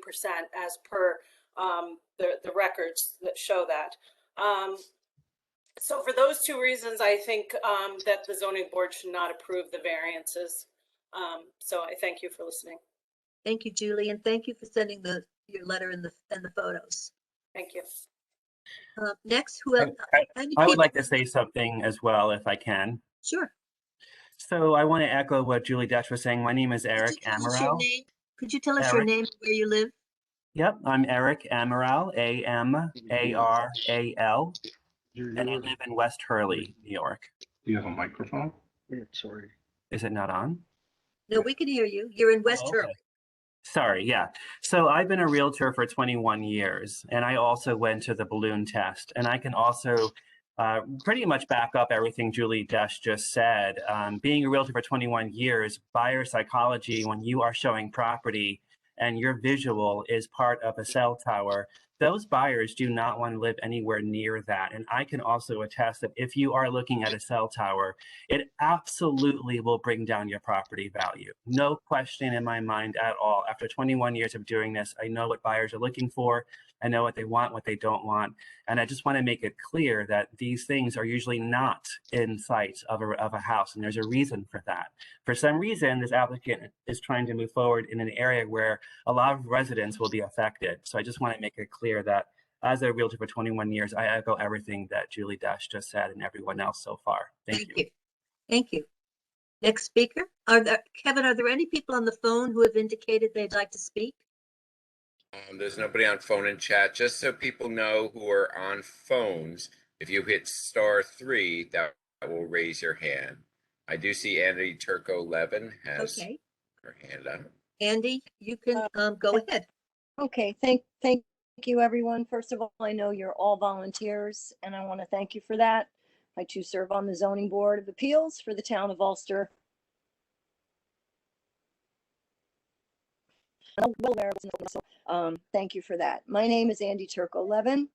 as per the records that show that. So for those two reasons, I think that the zoning board should not approve the variances. So I thank you for listening. Thank you, Julie, and thank you for sending your letter and the photos. Thank you. Next, who else? I would like to say something as well, if I can. Sure. So I want to echo what Julie Desch was saying. My name is Eric Amaral. Could you tell us your name, where you live? Yep, I'm Eric Amaral, Amaral, and I live in West Hurley, New York. Do you have a microphone? Sorry. Is it not on? No, we can hear you. You're in West Hurley. Sorry, yeah. So I've been a realtor for 21 years, and I also went to the balloon test, and I can also pretty much back up everything Julie Desch just said. Being a realtor for 21 years, buyer psychology, when you are showing property and your visual is part of a cell tower, those buyers do not want to live anywhere near that. And I can also attest that if you are looking at a cell tower, it absolutely will bring down your property value. No question in my mind at all. After 21 years of doing this, I know what buyers are looking for. I know what they want, what they don't want. And I just want to make it clear that these things are usually not in sight of a house. And there's a reason for that. For some reason, this applicant is trying to move forward in an area where a lot of residents will be affected. So I just want to make it clear that as a realtor for 21 years, I echo everything that Julie Desch just said and everyone else so far. Thank you. Thank you. Next speaker. Kevin, are there any people on the phone who have indicated they'd like to speak? There's nobody on phone and chat. Just so people know who are on phones, if you hit *3, that will raise your hand. I do see Andy Turco Levin has her hand up. Andy, you can go ahead. Okay, thank you, everyone. First of all, I know you're all volunteers, and I want to thank you for that. I too serve on the Zoning Board of Appeals for the town of Ulster. I'm well aware of this, so thank you for that. My name is Andy Turco Levin.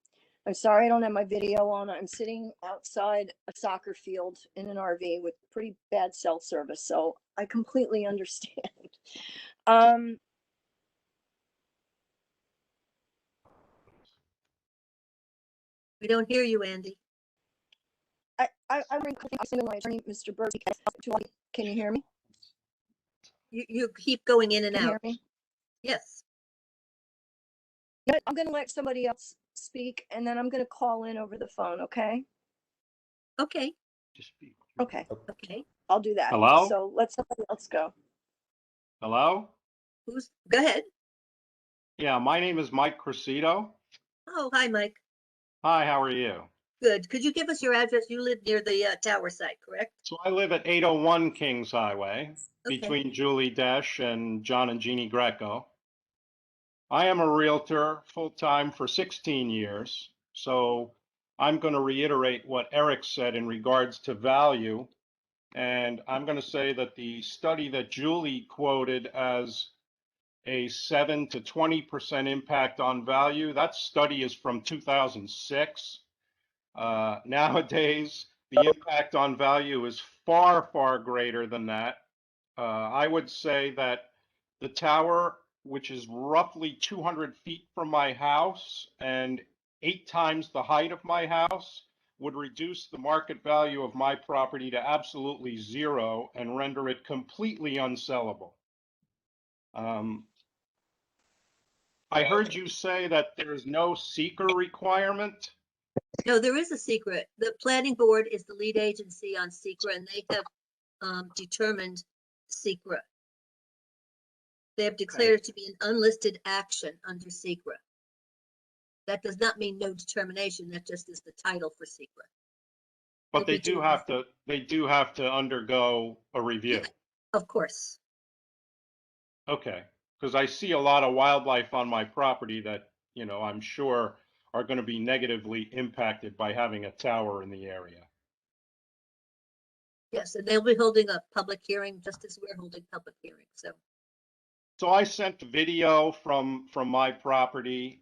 I'm sorry I don't have my video on. I'm sitting outside a soccer field in an RV with pretty bad cell service, so I completely understand. We don't hear you, Andy. I'm my attorney, Mr. Bertie. Can you hear me? You keep going in and Can you out. hear me? Yes. I'm going to let somebody else speak, and then I'm going to call in over the phone, okay? Okay. Okay. Okay. I'll do that. Hello? So let somebody else go. Hello? Go ahead. Yeah, my name is Mike Cressito. Oh, hi, Mike. Hi, how are you? Good. Could you give us your address? You live near the tower site, correct? So I live at 801 Kings Highway Okay. between Julie Desch and John and Jeannie Greco. I am a realtor full-time for 16 years. So I'm going to reiterate what Eric said in regards to value. And I'm going to say that the study that Julie quoted as a 7 to 20% impact on value, that study is from 2006. Nowadays, the impact on value is far, far greater than that. I would say that the tower, which is roughly 200 feet from my house and 8 times the height of my house, would reduce the market value of my property to absolutely zero and render it completely unsellable. I heard you say that there's no seeker requirement. No, there is a secret. The planning board is the lead agency on secret, and they have determined secret. They have declared it to be an unlisted action under secret. That does not mean no determination. That just is the title for secret. But they do have to undergo a review. Of course. Okay, because I see a lot of wildlife on my property that, you know, I'm sure are going to be negatively impacted by having a tower in the area. Yes, and they'll be holding a public hearing just as we're holding public hearings. So I sent video from my property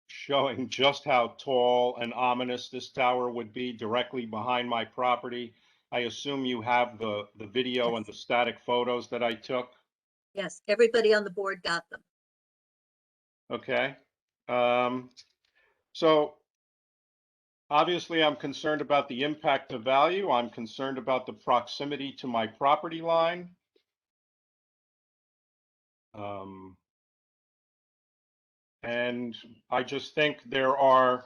showing just how tall and ominous this tower would be directly behind my property. I assume you have the video and the static photos that I took. Yes, everybody on the board got them. Okay. So obviously I'm concerned about the impact to value. I'm concerned about the proximity to my property line. And I just think there are,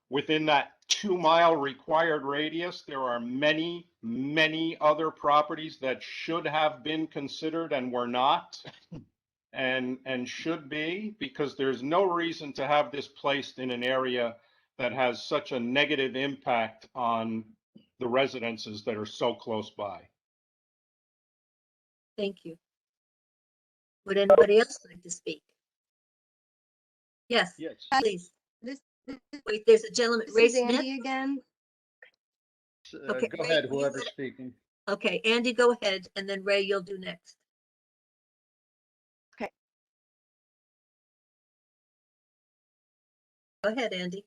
within that 2-mile required radius, there are many, many other properties that should have been considered and were not, and should be, because there's no reason to have this placed in an area that has such a negative impact on the residences that are so close by. Thank you. Would anybody else like to speak? Yes, please. Wait, there's a gentleman, This Ray is Smith. Andy again. Okay, Go Ray, ahead, will you whoever's let- speaking. Okay, Andy, go ahead, and then Ray, you'll do next. Okay. Go ahead, Andy.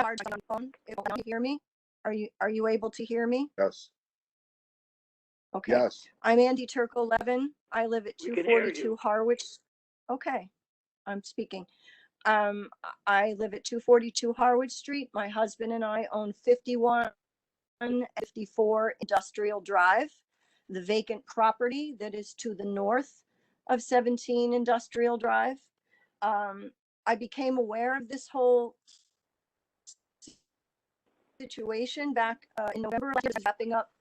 On the phone. If you can hear me? Are you able to hear me? Yes. Okay. Yes. I'm Andy Turco Levin. I live at We can hear 242 you. Harwich. Okay, I'm speaking. I live at 242 Harwich Street. My husband and I own 51 and 54 Industrial Drive, the vacant property that is to the north of 17 Industrial Drive. I became aware of this whole situation back in November, wrapping up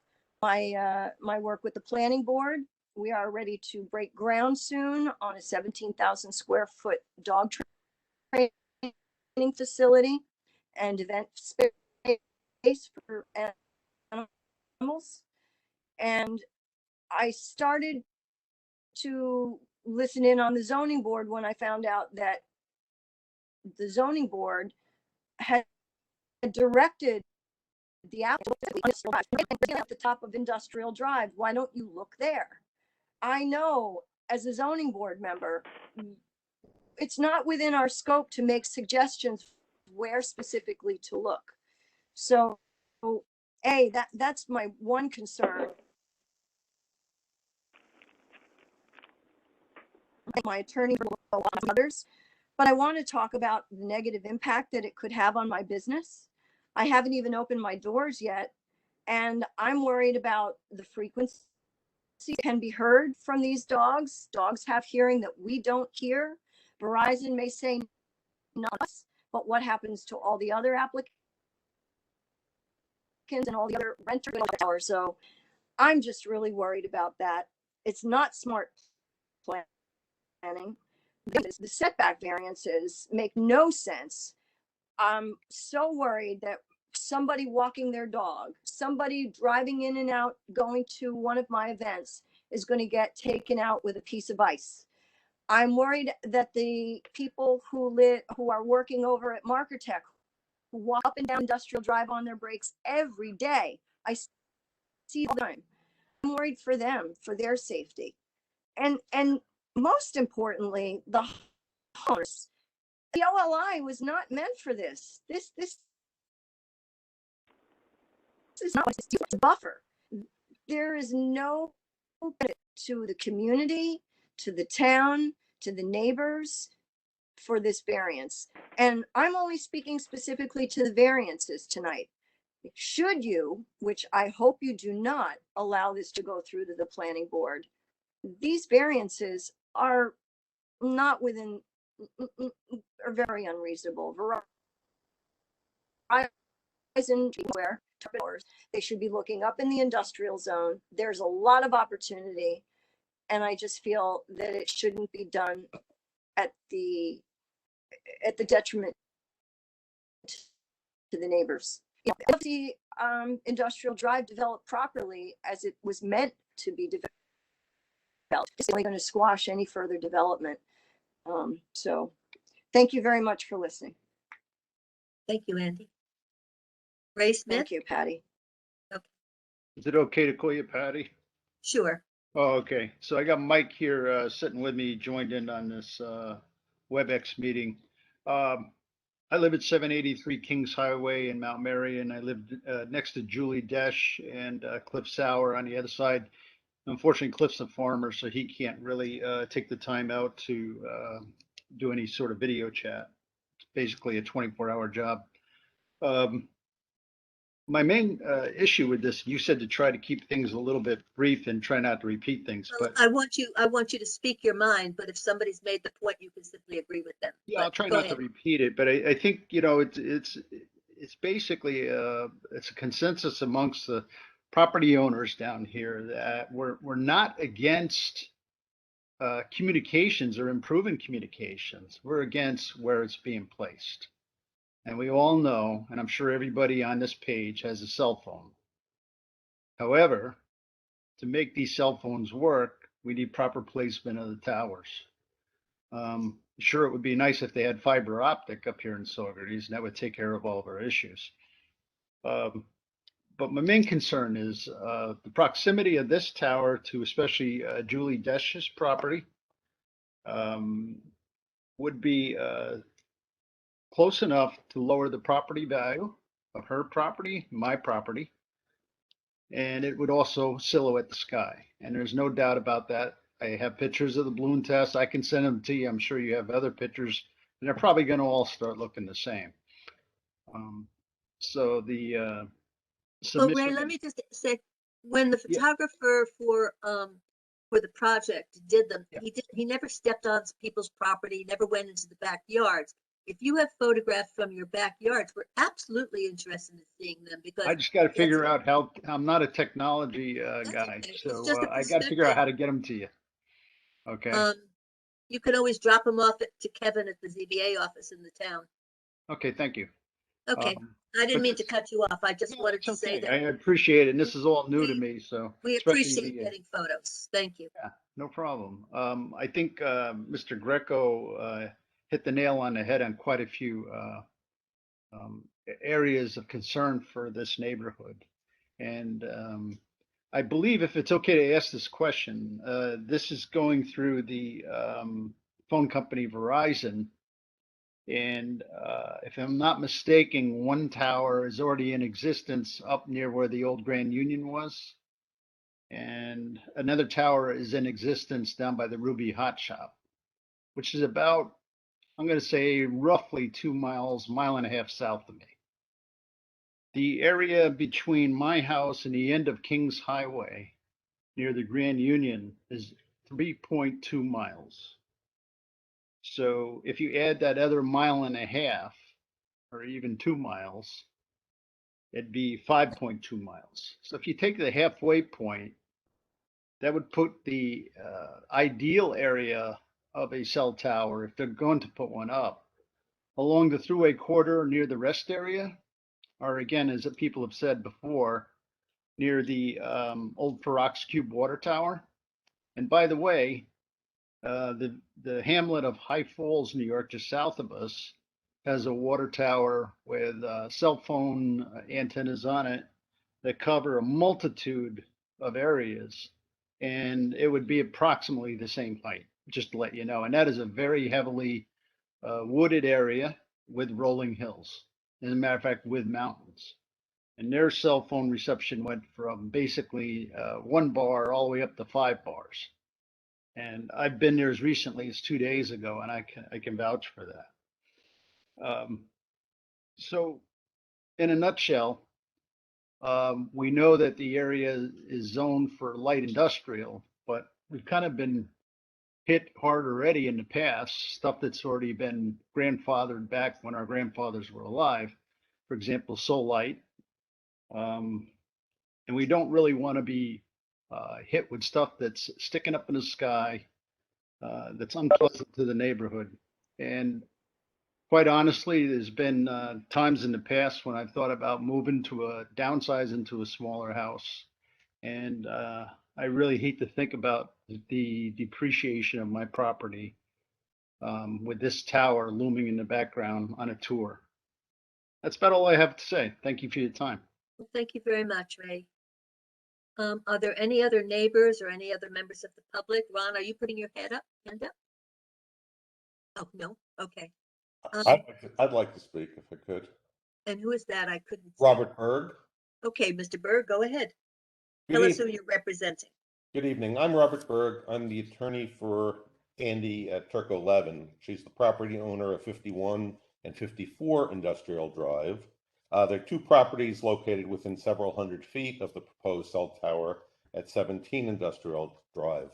my work with the planning board. We are ready to break ground soon on a 17,000 square foot dog training facility and event space for animals. And I started to listen in on the zoning board when I found out that the zoning board had directed the applicant at the top of Industrial Drive. Why don't you look there? I know as a zoning board member, it's not within our scope to make suggestions where specifically to look. So, that's my one concern. My attorney for a lot of others, but I want to talk about the negative impact that it could have on my business. I haven't even opened my doors yet, and I'm worried about the frequency can be heard from these dogs. Dogs have hearing that we don't hear. Verizon may say not, but what happens to all the other applicants and all the other renters? So I'm just really worried about that. It's not smart planning. The setback variances make no sense. I'm so worried that somebody walking their dog, somebody driving in and out, going to one of my events is going to get taken out with a piece of ice. I'm worried that the people who are working over at Marketech, who walk up and down Industrial Drive on their breaks every day, I see them. I'm worried for them, for their safety. And most importantly, the homeowners. The OLI was not meant for this. This is not a buffer. There is no benefit to the community, to the town, to the neighbors for this variance. And I'm only speaking specifically to the variances tonight. Should you, which I hope you do not, allow this to go through to the planning board, these variances are not within, are very unreasonable. Verizon, where they should be looking up in the industrial zone. There's a lot of opportunity, and I just feel that it shouldn't be done at the detriment to the neighbors. You know, if the industrial drive developed properly as it was meant to be developed, it's only going to squash any further development. So thank you very much for listening. Thank you, Andy. Ray Smith? Thank you, Patty. Okay. Is it okay to call you Patty? Sure. Oh, okay. So I got Mike here sitting with me, joined in on this WebEx meeting. I live at 783 Kings Highway in Mount Mary, and I live next to Julie Desch and Cliff Sauer on the other side. Unfortunately, Cliff's a farmer, so he can't really take the time out to do any sort of video chat. It's basically a 24-hour job. My main issue with this, you said to try to keep things a little bit brief and try not to repeat things, Well, but I want you to speak your mind, but if somebody's made the point, you can simply agree with them. yeah, I'll But try go not ahead. to repeat it. But I think, you know, it's basically it's a consensus amongst the property owners down here that we're not against communications or improving communications. We're against where it's being placed. And we all know, and I'm sure everybody on this page has a cell phone. However, to make these cell phones work, we need proper placement of the towers. Sure, it would be nice if they had fiber optic up here in Saugerties, and that would take care of all of our issues. But my main concern is the proximity of this tower to especially Julie Desch's property would be close enough to lower the property value of her property, my property, and it would also silhouette the sky. And there's no doubt about that. I have pictures of the balloon test. I can send them to you. I'm sure you have other pictures, and they're probably going to all start looking the same. So the Well, submission. Ray, let me just say, when the photographer for the project did them, he never stepped on people's property, never went into the backyards. If you have photographs from your backyards, we're absolutely interested in seeing them because I just got to figure out how. I'm not a technology guy, okay. It's so just a I got to figure out perspective. how to get them to you. Okay. You can always drop them off to Kevin at the ZBA office in the town. Okay. Thank you. Okay. I didn't mean to cut you off. I just wanted to say Okay, that I appreciate it. And this is all new to me, so we especially appreciate the, getting photos. Thank you. yeah, no problem. I think Mr. Greco hit the nail on the head on quite a few areas of concern for this neighborhood. And I believe if it's okay to ask this question, this is going through the phone company Verizon. And if I'm not mistaken, one tower is already in existence up near where the old Grand Union was. And another tower is in existence down by the Ruby Hot Shop, which is about, I'm going to say roughly 2 miles, mile and a half south of me. The area between my house and the end of Kings Highway near the Grand Union is 3.2 miles. So if you add that other mile and a half, or even 2 miles, it'd be 5.2 miles. So if you take the halfway point, that would put the ideal area of a cell tower, if they're going to put one up, along the Thruway corridor near the rest area, or again, as people have said before, near the old Ferox Cube water tower. And by the way, the hamlet of High Falls, New York, just south of us, has a water tower with cell phone antennas on it that cover a multitude of areas. And it would be approximately the same height, just to let you know. And that is a very heavily wooded area with rolling hills. As a matter of fact, with mountains. And their cell phone reception went from basically 1 bar all the way up to 5 bars. And I've been there as recently as 2 days ago, and I can vouch for that. So in a nutshell, we know that the area is zoned for light industrial, but we've kind of been hit hard already in the past, stuff that's already been grandfathered back when our grandfathers were alive. For example, Solite. And we don't really want to be hit with stuff that's sticking up in the sky, that's unpleasant to the neighborhood. And quite honestly, there's been times in the past when I've thought about moving to downsize into a smaller house. And I really hate to think about the depreciation of my property with this tower looming in the background on a tour. That's about all I have to say. Thank you for your time. Well, thank you very much, Ray. Are there any other neighbors or any other members of the public? Ron, are you putting your hand up? Oh, no? Okay. I'd like to speak if I could. And who is that? I couldn't see. Robert Berg. Okay, Mr. Berg, go ahead. Good Tell us who evening. you're representing. Good evening. I'm Robert Berg. I'm the attorney for Andy at Turco 11. She's the property owner of 51 and 54 Industrial Drive. There are two properties located within several hundred feet of the proposed cell tower at 17 Industrial Drive.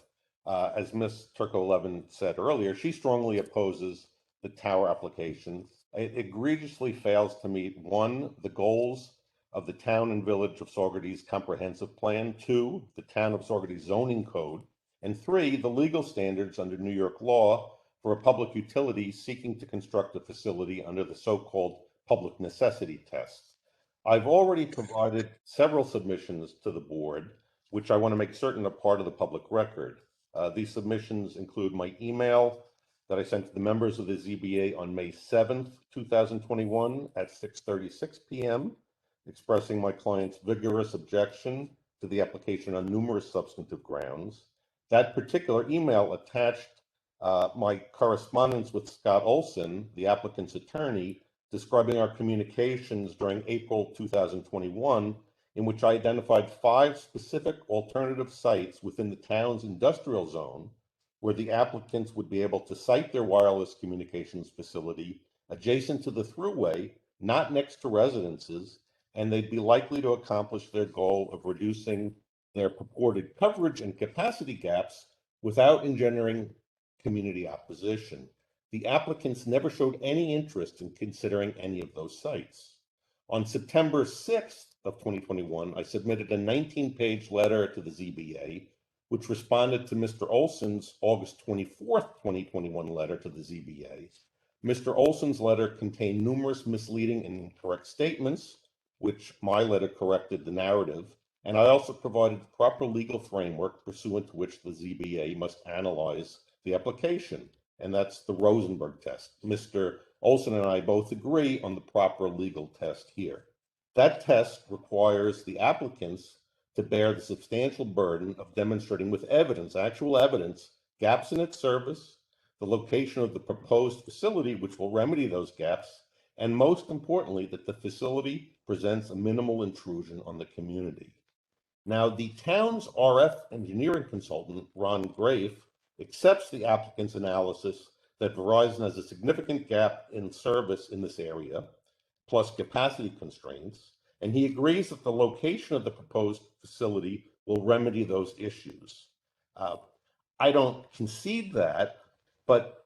As Ms. Turco 11 said earlier, she strongly opposes the tower application. It egregiously fails to meet, one, the goals of the Town and Village of Saugerties Comprehensive Plan, two, the Town of Saugerties Zoning Code, and three, the legal standards under New York law for a public utility seeking to construct a facility under the so-called public necessity test. I've already provided several submissions to the board, which I want to make certain are part of the public record. These submissions include my email that I sent to the members of the ZBA on May 7th, 2021 at 6:36 p.m., expressing my client's vigorous objection to the application on numerous substantive grounds. That particular email attached my correspondence with Scott Olson, the applicant's attorney, describing our communications during April 2021, in which I identified 5 specific alternative sites within the town's industrial zone where the applicants would be able to site their wireless communications facility adjacent to the thruway, not next to residences, and they'd be likely to accomplish their goal of reducing their purported coverage and capacity gaps without engendering community opposition. The applicants never showed any interest in considering any of those sites. On September 6th of 2021, I submitted a 19-page letter to the ZBA, which responded to Mr. Olson's August 24th, 2021 letter to the ZBA. Mr. Olson's letter contained numerous misleading and incorrect statements, which my letter corrected the narrative, and I also provided the proper legal framework pursuant to which the ZBA must analyze the application, and that's the Rosenberg test. Mr. Olson and I both agree on the proper legal test here. That test requires the applicants to bear the substantial burden of demonstrating with evidence, actual evidence, gaps in its service, the location of the proposed facility which will remedy those gaps, and most importantly, that the facility presents a minimal intrusion on the community. Now, the town's RF engineering consultant, Ron Grafe, accepts the applicant's analysis that Verizon has a significant gap in service in this area, plus capacity constraints, and he agrees that the location of the proposed facility will remedy those issues. I don't concede that, but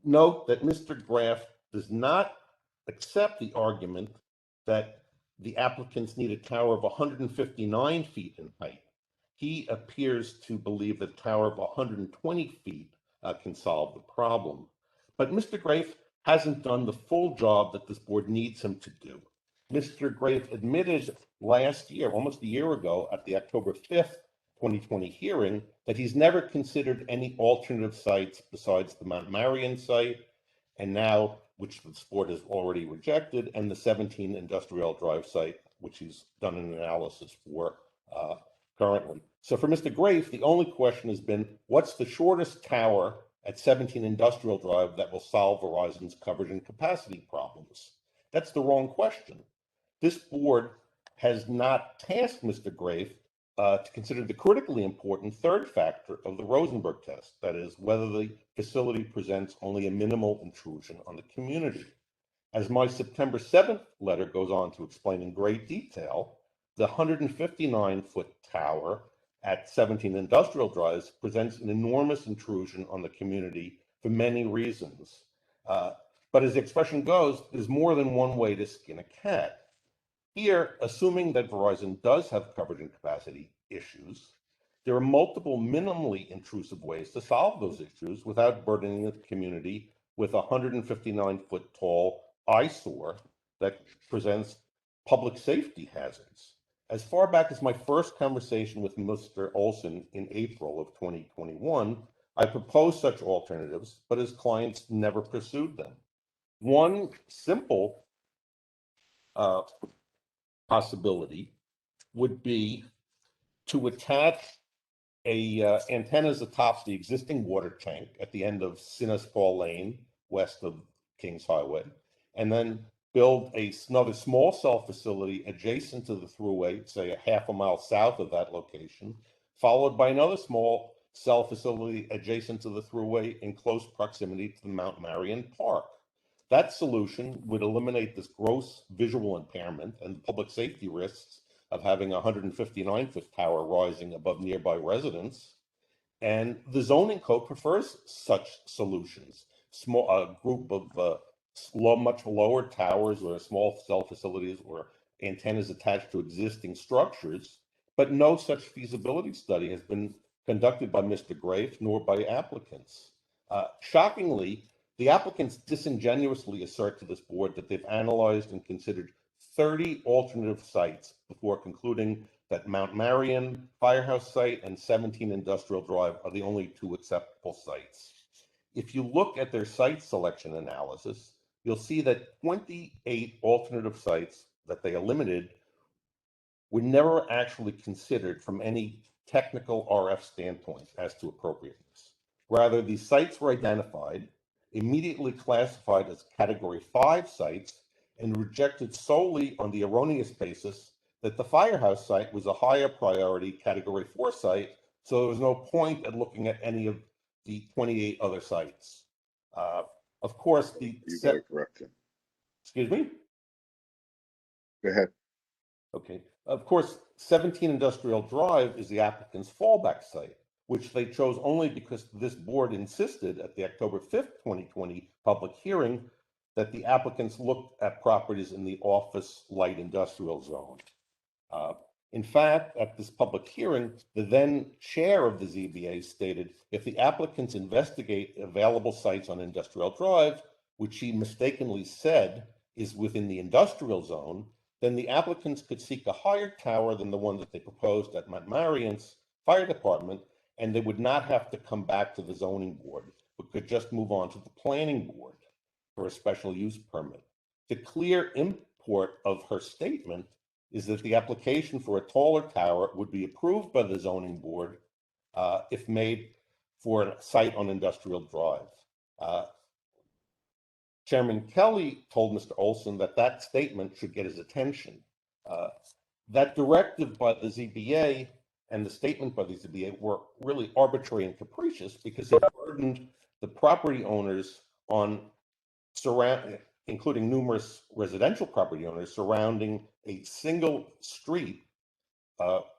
note that Mr. Graff does not accept the argument that the applicants need a tower of 159 feet in height. He appears to believe that a tower of 120 feet can solve the problem. But Mr. Grafe hasn't done the full job that this board needs him to do. Mr. Grafe admitted last year, almost a year ago, at the October 5th, 2020 hearing, that he's never considered any alternative sites besides the Mount Marion site, and now, which the board has already rejected, and the 17 Industrial Drive site, which he's done an analysis for currently. So for Mr. Grafe, the only question has been, what's the shortest tower at 17 Industrial Drive that will solve Verizon's coverage and capacity problems? That's the wrong question. This board has not tasked Mr. Grafe to consider the critically important third factor of the Rosenberg test, that is, whether the facility presents only a minimal intrusion on the community. As my September 7th letter goes on to explain in great detail, the 159-foot tower at 17 Industrial Drive presents an enormous intrusion on the community for many reasons. But as the expression goes, there's more than one way to skin a cat. Here, assuming that Verizon does have coverage and capacity issues, there are multiple minimally intrusive ways to solve those issues without burdening the community with a 159-foot tall eyesore that presents public safety hazards. As far back as my first conversation with Mr. Olson in April of 2021, I proposed such alternatives, but his clients never pursued them. One simple possibility would be to attach antennas atop the existing water tank at the end of Sinnaspall Lane, west of Kings Highway, and then build another small cell facility adjacent to the thruway, say a half a mile south of that location, followed by another small cell facility adjacent to the thruway in close proximity to the Mount Marion Park. That solution would eliminate this gross visual impairment and the public safety risks of having a 159-foot tower rising above nearby residents. And the zoning code prefers such solutions. A group of much lower towers or small cell facilities or antennas attached to existing structures, but no such feasibility study has been conducted by Mr. Grafe nor by applicants. Shockingly, the applicants disingenuously assert to this board that they've analyzed and considered 30 alternative sites before concluding that Mount Marion Firehouse site and 17 Industrial Drive are the only two acceptable sites. If you look at their site selection analysis, you'll see that 28 alternative sites that they eliminated were never actually considered from any technical RF standpoint as to appropriateness. Rather, these sites were identified, immediately classified as Category 5 sites, and rejected solely on the erroneous basis that the Firehouse site was a higher priority Category 4 site, so there was no point at looking at any of the 28 other sites. Of course, You got to correct him. Excuse me? Go ahead. Okay. Of course, 17 Industrial Drive is the applicant's fallback site, which they chose only because this board insisted at the October 5th, 2020 public hearing that the applicants looked at properties in the office light industrial zone. In fact, at this public hearing, the then chair of the ZBA stated if the applicants investigate available sites on Industrial Drive, which she mistakenly said is within the industrial zone, then the applicants could seek a higher tower than the one that they proposed at Mount Marion's fire department, and they would not have to come back to the zoning board, but could just move on to the planning board for a special use permit. The clear import of her statement is that the application for a taller tower would be approved by the zoning board if made for a site on Industrial Drive. Chairman Kelly told Mr. Olson that that statement should get his attention. That directive by the ZBA and the statement by the ZBA were really arbitrary and capricious because it burdened the property owners on including numerous residential property owners surrounding a single street,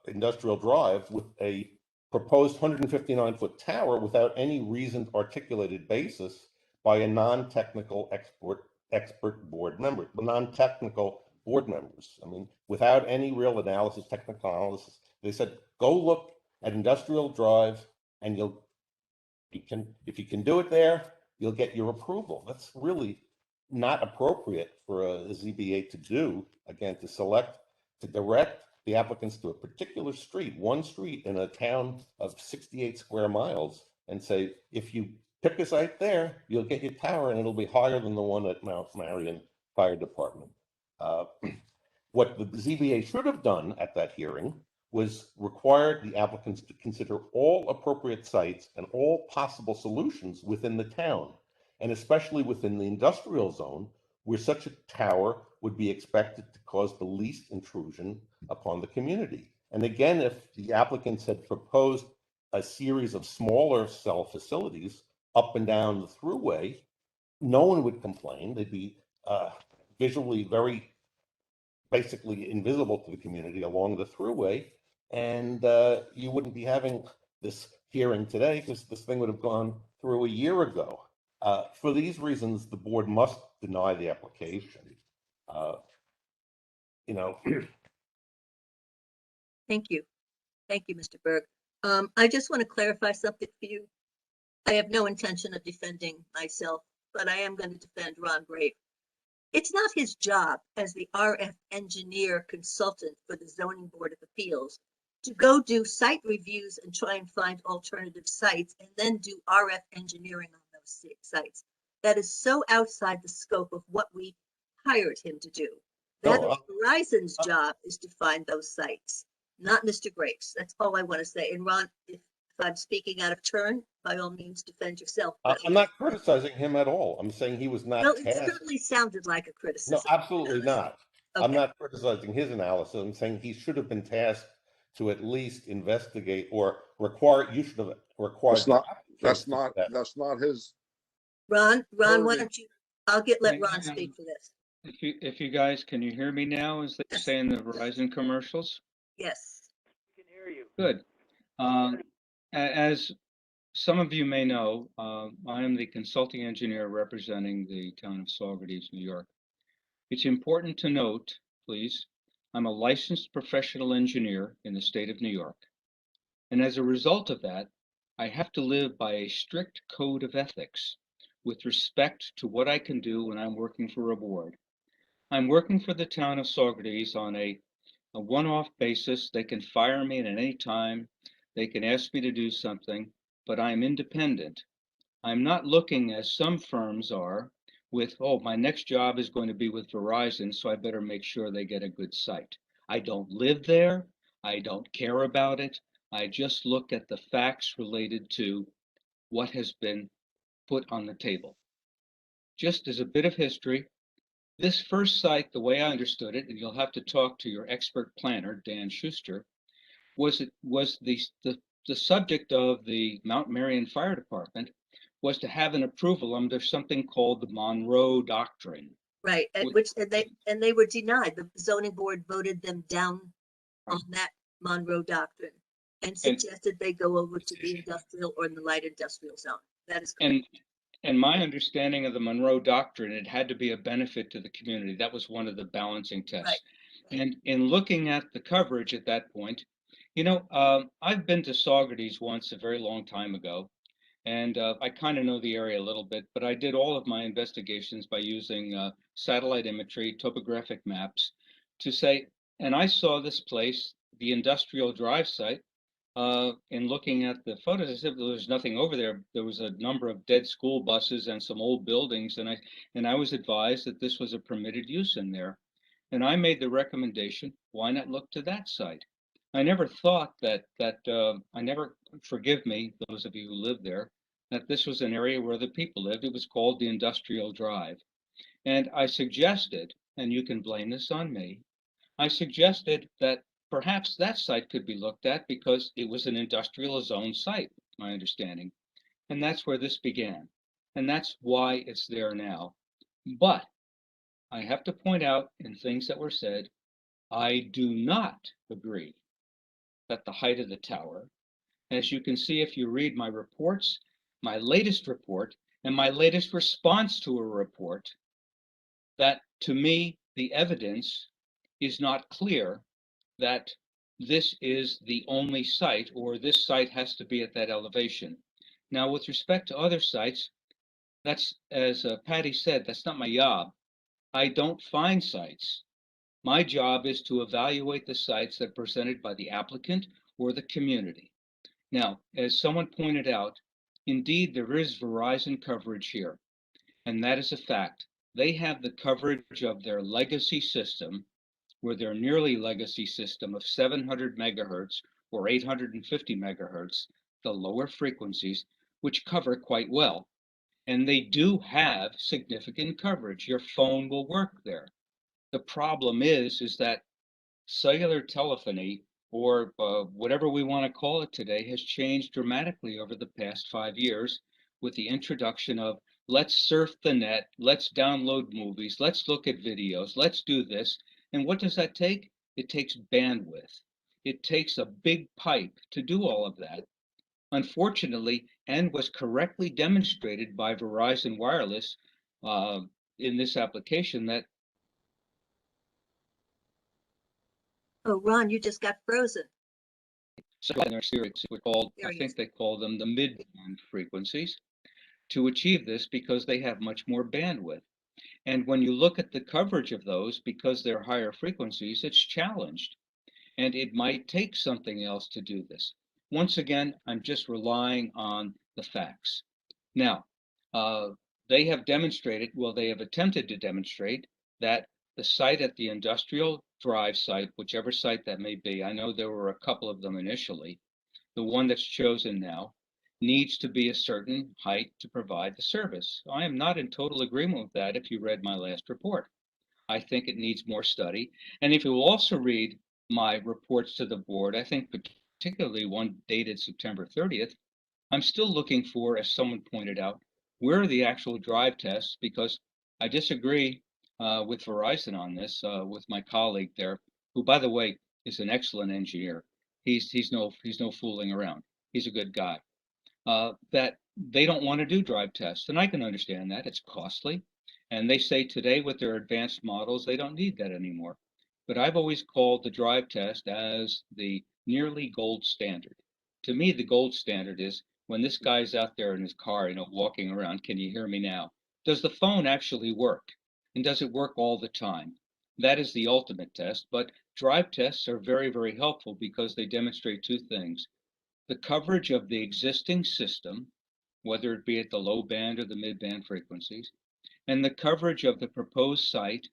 Industrial Drive, with a proposed 159-foot tower without any reasoned articulated basis by a non-technical expert board member, non-technical board members. I mean, without any real analysis, technical analysis, they said, go look at Industrial Drive and if you can do it there, you'll get your approval. That's really not appropriate for a ZBA to do, again, to direct the applicants to a particular street, one street in a town of 68 square miles, and say, if you pick a site there, you'll get your tower and it'll be higher than the one at Mount Marion Fire Department. What the ZBA should have done at that hearing was require the applicants to consider all appropriate sites and all possible solutions within the town, and especially within the industrial zone, where such a tower would be expected to cause the least intrusion upon the community. And again, if the applicants had proposed a series of smaller cell facilities up and down the thruway, no one would complain. They'd be visually very basically invisible to the community along the thruway. And you wouldn't be having this hearing today because this thing would have gone through a year ago. For these reasons, the board must deny the application. You know, Thank you. Thank you, Mr. Berg. I just want to clarify something for you. I have no intention of defending myself, but I am going to defend Ron Brave. It's not his job as the RF engineer consultant for the Zoning Board of Appeals to go do site reviews and try and find alternative sites and then do RF engineering on those sites. That is so outside the scope of what we hired him to do. That is Verizon's job, is to find those sites, not Mr. Graves. That's all I want to say. And Ron, if I'm speaking out of turn, by all means, defend yourself. I'm not criticizing him at all. I'm saying he was not Well, it tasked. certainly sounded like a criticism. No, absolutely not. I'm Okay. not criticizing his analysis. I'm saying he should have been tasked to at least investigate or require, you should have required. That's not his. Ron, why don't you, let Hang Ron on. speak for this. If you guys, can you hear me now, as they say in the Verizon commercials? Yes. Good. As some of you may know, I am the consulting engineer representing the town of Saugerties, New York. It's important to note, please, I'm a licensed professional engineer in the state of New York. And as a result of that, I have to live by a strict code of ethics with respect to what I can do when I'm working for a board. I'm working for the town of Saugerties on a one-off basis. They can fire me at any time. They can ask me to do something, but I'm independent. I'm not looking, as some firms are, with, oh, my next job is going to be with Verizon, so I better make sure they get a good site. I don't live there. I don't care about it. I just look at the facts related to what has been put on the table. Just as a bit of history, this first site, the way I understood it, and you'll have to talk to your expert planner, Dan Schuster, was the subject of the Mount Marion Fire Department was to have an approval under something called the Monroe Doctrine. Right, and they were denied. The zoning board voted them down on that Monroe Doctrine and suggested they go over to the industrial or in the light industrial zone. That is correct. And my understanding of the Monroe Doctrine, it had to be a benefit to the community. That was one of the balancing tests. Right. And in looking at the coverage at that point, you know, I've been to Saugerties once a very long time ago, and I kind of know the area a little bit, but I did all of my investigations by using satellite imagery, topographic maps to say, and I saw this place, the Industrial Drive site, in looking at the photos, I said there was nothing over there. There was a number of dead school buses and some old buildings, and I was advised that this was a permitted use in there. And I made the recommendation, why not look to that site? I never thought forgive me, those of you who lived there, that this was an area where the people lived. It was called the Industrial Drive. And I suggested, and you can blame this on me, I suggested that perhaps that site could be looked at because it was an industrial zone site, my understanding. And that's where this began. And that's why it's there now. But I have to point out in things that were said, I do not agree that the height of the tower, as you can see if you read my reports, my latest report and my latest response to a report, that to me, the evidence is not clear that this is the only site or this site has to be at that elevation. Now, with respect to other sites, that's, as Patty said, that's not my job. I don't find sites. My job is to evaluate the sites that are presented by the applicant or the community. Now, as someone pointed out, indeed, there is Verizon coverage here, and that is a fact. They have the coverage of their legacy system, with their nearly legacy system of 700 megahertz or 850 megahertz, the lower frequencies, which cover quite well. And they do have significant coverage. Your phone will work there. The problem is that cellular telephony or whatever we want to call it today, has changed dramatically over the past 5 years with the introduction of let's surf the net, let's download movies, let's look at videos, let's do this. And what does that take? It takes bandwidth. It takes a big pipe to do all of that. Unfortunately, and was correctly demonstrated by Verizon Wireless in this application, that Oh, Ron, you just got frozen. in their series were called, I think they call them the mid-band frequencies, to achieve this because they have much more bandwidth. And when you look at the coverage of those, because they're higher frequencies, it's challenged. And it might take something else to do this. Once again, I'm just relying on the facts. Now, they have demonstrated, well, they have attempted to demonstrate that the site at the Industrial Drive site, whichever site that may be, I know there were a couple of them initially, the one that's chosen now needs to be a certain height to provide the service. I am not in total agreement with that if you read my last report. I think it needs more study. And if you will also read my reports to the board, I think particularly one dated September 30th, I'm still looking for, as someone pointed out, where are the actual drive tests? Because I disagree with Verizon on this, with my colleague there, who, by the way, is an excellent engineer. He's no fooling around. He's a good guy. That they don't want to do drive tests, and I can understand that. It's costly, and they say today with their advanced models they don't need that anymore. But I've always called the drive test as the nearly gold standard. To me, the gold standard is when this guy's out there in his car, walking around. Can you hear me now? Does the phone actually work? And does it work all the time? That is the ultimate test. But drive tests are very, very helpful because they demonstrate two things: the coverage of the existing system, whether it be at the low band or the mid band frequencies, and the coverage of the proposed site,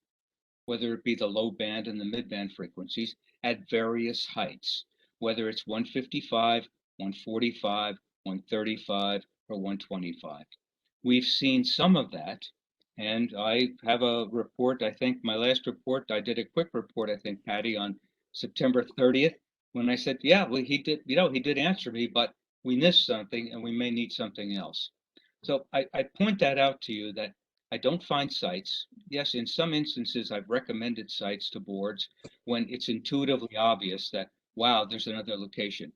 whether it be the low band and the mid band frequencies, at various heights, whether it's 155, 145, 135, or 125. We've seen some of that, and I have a report. I think my last report, I did a quick report, I think, Patty, on September 30th, when I said, yeah, well, he did, he did answer me, but we missed something and we may need something else. So I point that out to you, that I don't find sites. Yes, in some instances, I've recommended sites to boards when it's intuitively obvious that, wow, there's another location.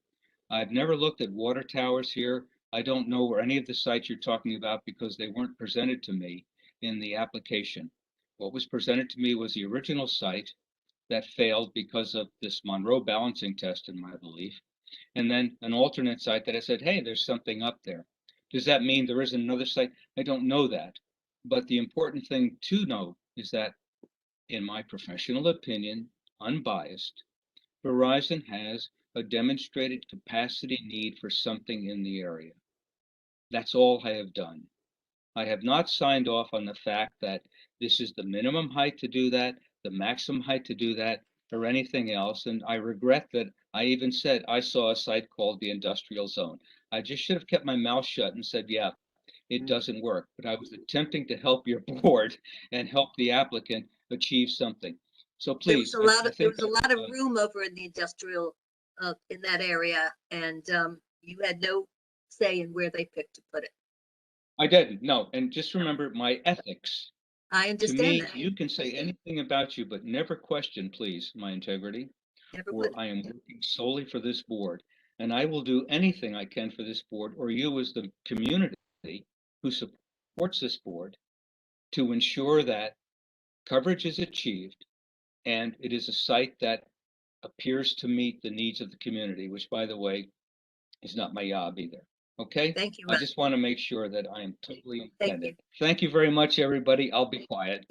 I've never looked at water towers here. I don't know where any of the sites you're talking about because they weren't presented to me in the application. What was presented to me was the original site that failed because of this Monroe balancing test, in my belief, and then an alternate site that I said, hey, there's something up there. Does that mean there isn't another site? I don't know that. But the important thing to know is that, in my professional opinion, unbiased, Verizon has a demonstrated capacity need for something in the area. That's all I have done. I have not signed off on the fact that this is the minimum height to do that, the maximum height to do that, or anything else. And I regret that I even said I saw a site called the industrial zone. I just should have kept my mouth shut and said, yeah, it doesn't work. But I was attempting to help your board and help the applicant achieve something. So please, there was a lot of room over in the industrial, in that area, and you had no say in where they picked to put it. I didn't, no. And just remember my ethics. I understand that. You can say anything about you, but never question, please, my integrity. I am working solely for this board, and I will do anything I can for this board, or you as the community who supports this board, to ensure that coverage is achieved and it is a site that appears to meet the needs of the community, which, by the way, is not my job either. Okay? Thank you. I just want to make sure that I am totally independent. Thank you very much, everybody. I'll be quiet.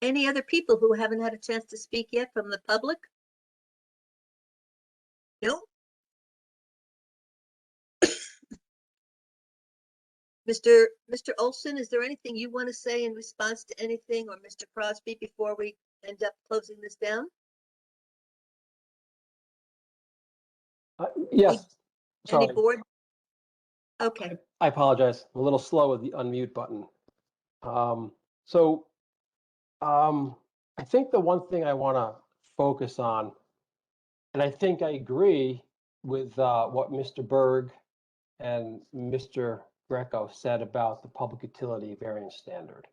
Any other people who haven't had a chance to speak yet from the public? No? Mr. Olson, is there anything you want to say in response to anything, or Mr. Crosby, before we end up closing this down? Yes. Sorry. Any board? Okay. I apologize. I'm a little slow with the unmute button. I think the one thing I want to focus on And I think I agree with what Mr. Berg and Mr. Greco said about the public utility variance standard.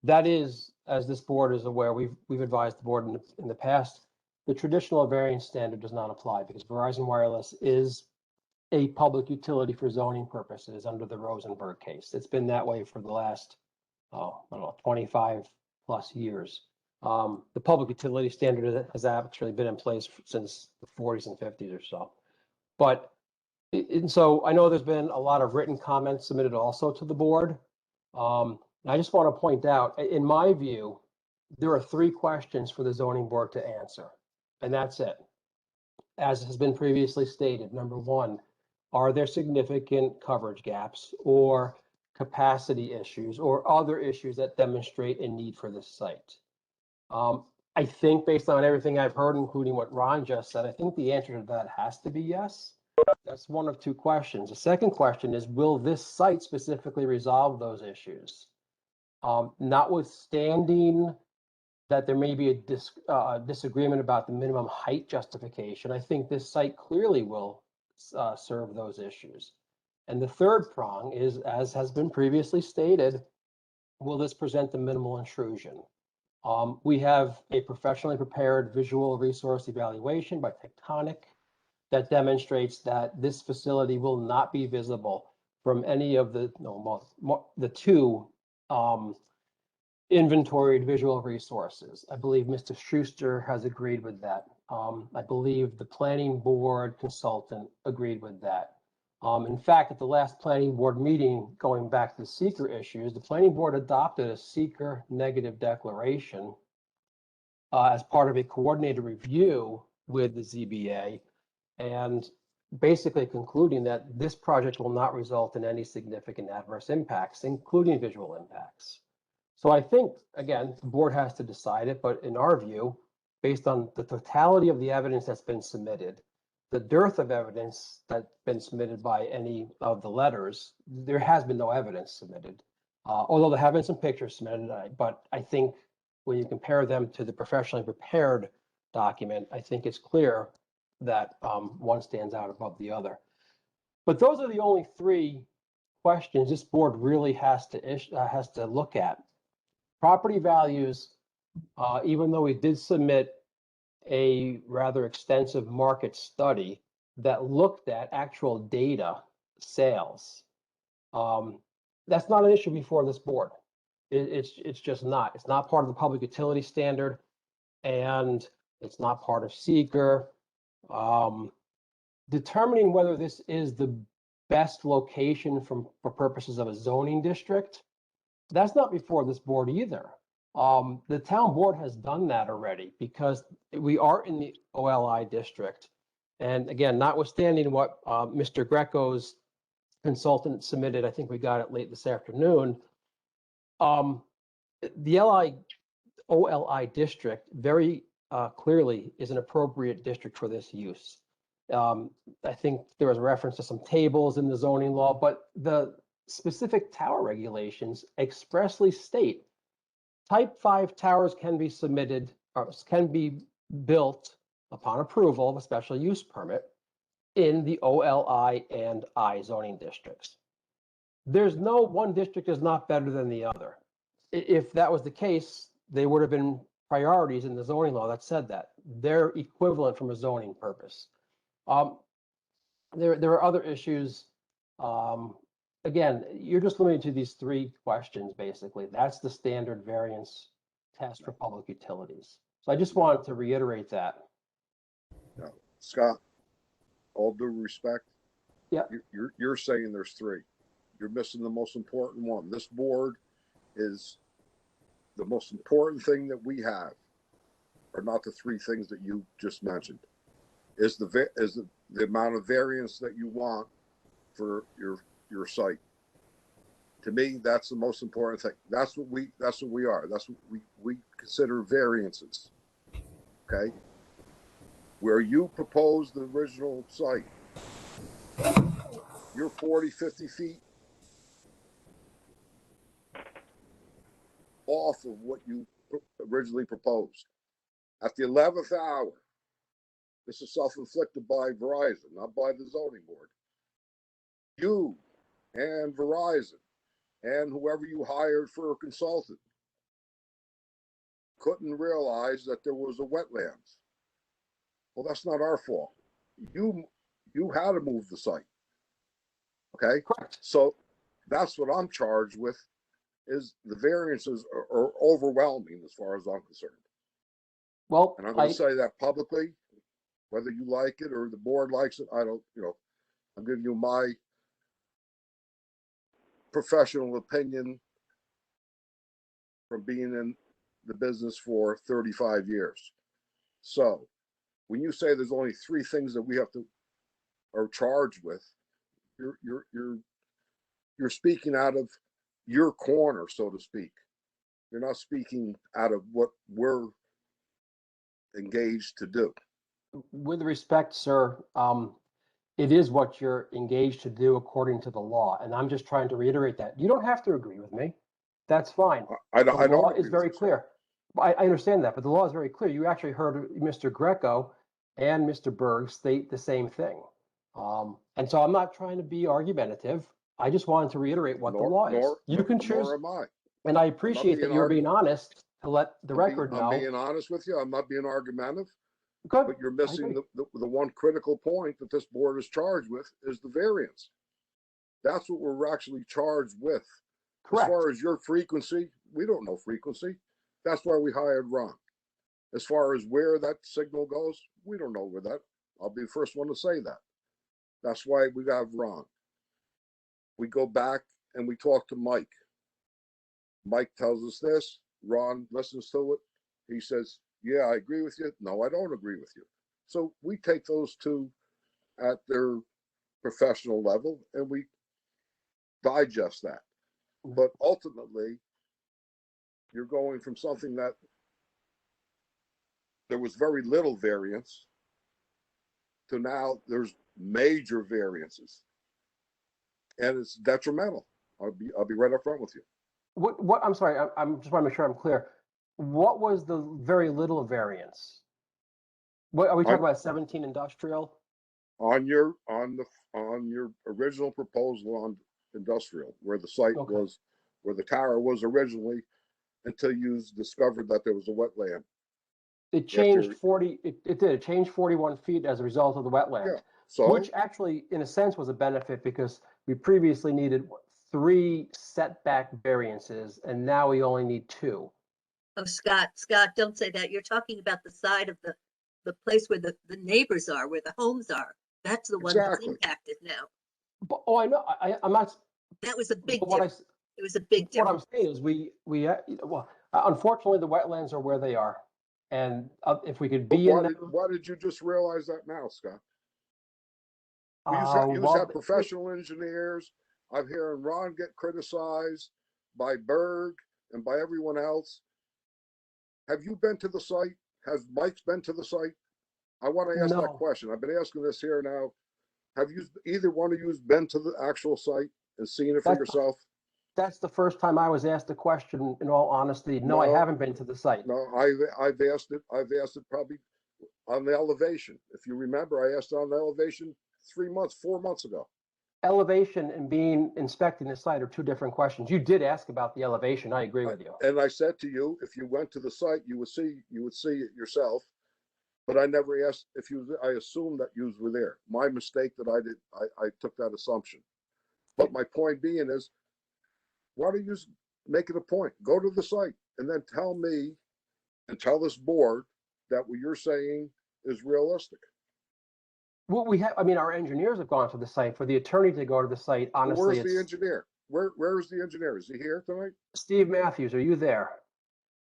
That is, as this board is aware, we've advised the board in the past, the traditional variance standard does not apply because Verizon Wireless is a public utility for zoning purposes under the Rosenberg case. It's been that way for the last, I don't know, 25 plus years. The public utility standard has actually been in place since the 40s and 50s or so. But and so I know there's been a lot of written comments submitted also to the board. And I just want to point out, in my view, there are 3 questions for the zoning board to answer, and that's it. As has been previously stated, number 1, are there significant coverage gaps or capacity issues or other issues that demonstrate a need for this site? I think based on everything I've heard, including what Ron just said, I think the answer to that has to be yes. That's one of 2 questions. The second question is, will this site specifically resolve those issues? Notwithstanding that there may be a disagreement about the minimum height justification, I think this site clearly will serve those issues. And the third prong is, as has been previously stated, will this present the minimal intrusion? We have a professionally prepared visual resource evaluation by Tectonic that demonstrates that this facility will not be visible from any of the the 2 inventoried visual resources. I believe Mr. Schuster has agreed with that. I believe the planning board consultant agreed with that. In fact, at the last planning board meeting, going back to the seeker issues, the planning board adopted a seeker negative declaration as part of a coordinated review with the ZBA, and basically concluding that this project will not result in any significant adverse impacts, including visual impacts. So I think, again, the board has to decide it, but in our view, based on the totality of the evidence that's been submitted, the dearth of evidence that's been submitted by any of the letters, there has been no evidence submitted. Although there have been some pictures submitted, but I think when you compare them to the professionally prepared document, I think it's clear that one stands out above the other. But those are the only 3 questions this board really has to look at. Property values, even though we did submit a rather extensive market study that looked at actual data sales, that's not an issue before this board. It's just not. It's not part of the public utility standard, and it's not part of seeker. Determining whether this is the best location for purposes of a zoning district, that's not before this board either. The town board has done that already because we are in the OLI district. And again, notwithstanding what Mr. Greco's consultant submitted, I think we got it late this afternoon. The OLI district very clearly is an appropriate district for this use. I think there was a reference to some tables in the zoning law, but the specific tower regulations expressly state type 5 towers can be submitted or can be built upon approval of a special use permit in the OLI and I zoning districts. There's no one district is not better than the other. If that was the case, they would have been priorities in the zoning law that said that. They're equivalent from a zoning purpose. There are other issues. Again, you're just limited to these 3 questions, basically. That's the standard variance test for public utilities. So I just wanted to reiterate that. No. Scott, all due respect, yeah, you're saying there's 3. You're missing the most important one. This board is the most important thing that we have, are not the 3 things that you just mentioned. Is the amount of variance that you want for your site. To me, that's the most important thing. That's what we are. That's what we consider variances. Okay? Where you proposed the original site, you're 40, 50 feet off of what you originally proposed. At the 11th hour, This is self-inflicted by Verizon, not by the zoning board. You and Verizon and whoever you hired for a consultant couldn't realize that there was a wetlands. Well, that's not our fault. You had to move the site. Okay? Correct. So that's what I'm charged with, is the variances are overwhelming as far as I'm concerned. Well, And I'm going to say that publicly, whether you like it or the board likes it. I don't, I'm giving you my professional opinion from being in the business for 35 years. So when you say there's only 3 things that we are charged with, you're speaking out of your corner, so to speak. You're not speaking out of what we're engaged to do. With respect, sir, it is what you're engaged to do according to the law, and I'm just trying to reiterate that. You don't have to agree with me. That's fine. I The don't law agree is with very you, sir. clear. I understand that, but the law is very clear. You actually heard Mr. Greco and Mr. Berg state the same thing. And so I'm not trying to be argumentative. I just wanted to reiterate what the law is. You can choose, Nor am I. and I appreciate that being you're being honest to let the record I'm know. being honest with you. I'm not being argumentative. Good. But you're missing the one critical point that this board is charged with is the variance. That's what we're actually charged with. Correct. As far as your frequency, we don't know frequency. That's why we hired Ron. As far as where that signal goes, we don't know where that. I'll be the first one to say that. That's why we got Ron. We go back and we talk to Mike. Mike tells us this. Ron listens to it. He says, yeah, I agree with you. No, I don't agree with you. So we take those two at their professional level and we digest that. But ultimately, you're going from something that there was very little variance to now there's major variances. And it's detrimental. I'll be right up front with you. What I'm sorry, I'm just want to make sure I'm clear. What was the very little variance? What are we talking about? 17 industrial? On your original proposal on industrial, where the site was, where the tower was originally, until you discovered that there was a wetland. It changed 40. It did. It changed 41 feet as a result of the wetland, Yeah. So which actually, in a sense, was a benefit because we previously needed 3 setback variances, and now we only need 2. Oh, Scott, don't say that. You're talking about the side of the place where the neighbors are, where the homes are. That's the one that's impacted now. But, I know. I'm not. That was a big What difference. It was a big What I'm difference. saying is well, unfortunately, the wetlands are where they are, and if we could be in them, why did you just realize that now, Scott? You well, have professional engineers. I'm hearing Ron get criticized by Berg and by everyone else. Have you been to the site? Has Mike's been to the site? I want to ask that question. I've been asking this here now. Have you, either one of you, been to the actual site and seen it for yourself? That's the first time I was asked the question. In all honesty, no, I haven't been to the site. No, I've asked it. I've asked it probably on the elevation. If you remember, I asked on the elevation 4 months ago. Elevation and inspecting the site are 2 different questions. You did ask about the elevation. I agree with you. And I said to you, if you went to the site, you would see it yourself. But I never asked if I assumed that you were there. My mistake that I did, I took that assumption. But my point being is, why don't you make it a point? Go to the site and then tell me and tell this board that what you're saying is realistic. Well, our engineers have gone to the site. For the attorney to go to the site, honestly, Where's the engineer? Where is the engineer? Is he here tonight? Steve Matthews, are you there?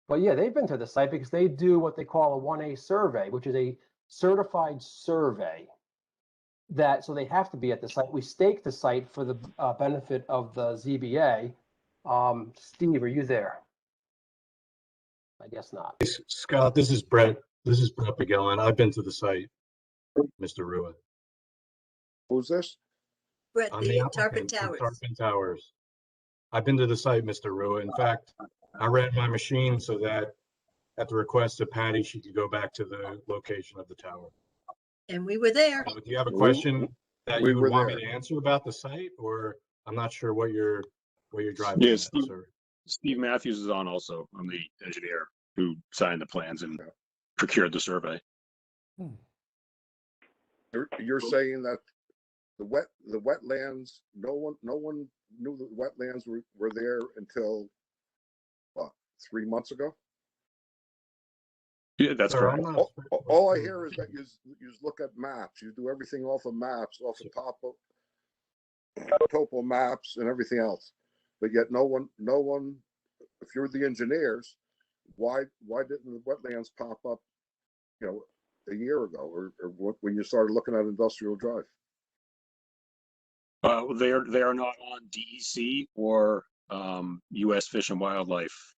Well, yeah, they've been to the site because they do what they call a 1A survey, which is a certified survey. So they have to be at the site. We stake the site for the benefit of the ZBA. Steve, are you there? I guess not. Scott, this is Brett. This is Brett McGillen. I've been to the site, Mr. Rua. Who's this? Brett, I'm the applicant Tarpon from Towers. Tarpon Towers. I've been to the site, Mr. Rua. In fact, I ran my machine so that at the request of Patty, she could go back to the location of the tower. And we were there. Do you have a We- question that we you were would want me there. to answer about the site, or I'm not sure what you're driving Yeah, at, Steve, sir? Steve Matthews is on also. I'm the engineer who signed the plans and procured the survey. You're saying that the wetlands, no one knew the wetlands were there until what, 3 months ago? Yeah, that's Sir, correct. I'm not. All I hear is that you look at maps, you do everything off of maps, off of topo maps and everything else. But yet no one, if you're the engineers, why didn't the wetlands pop up, a year ago or when you started looking at Industrial Drive? They are not on DEC or U.S. Fish and Wildlife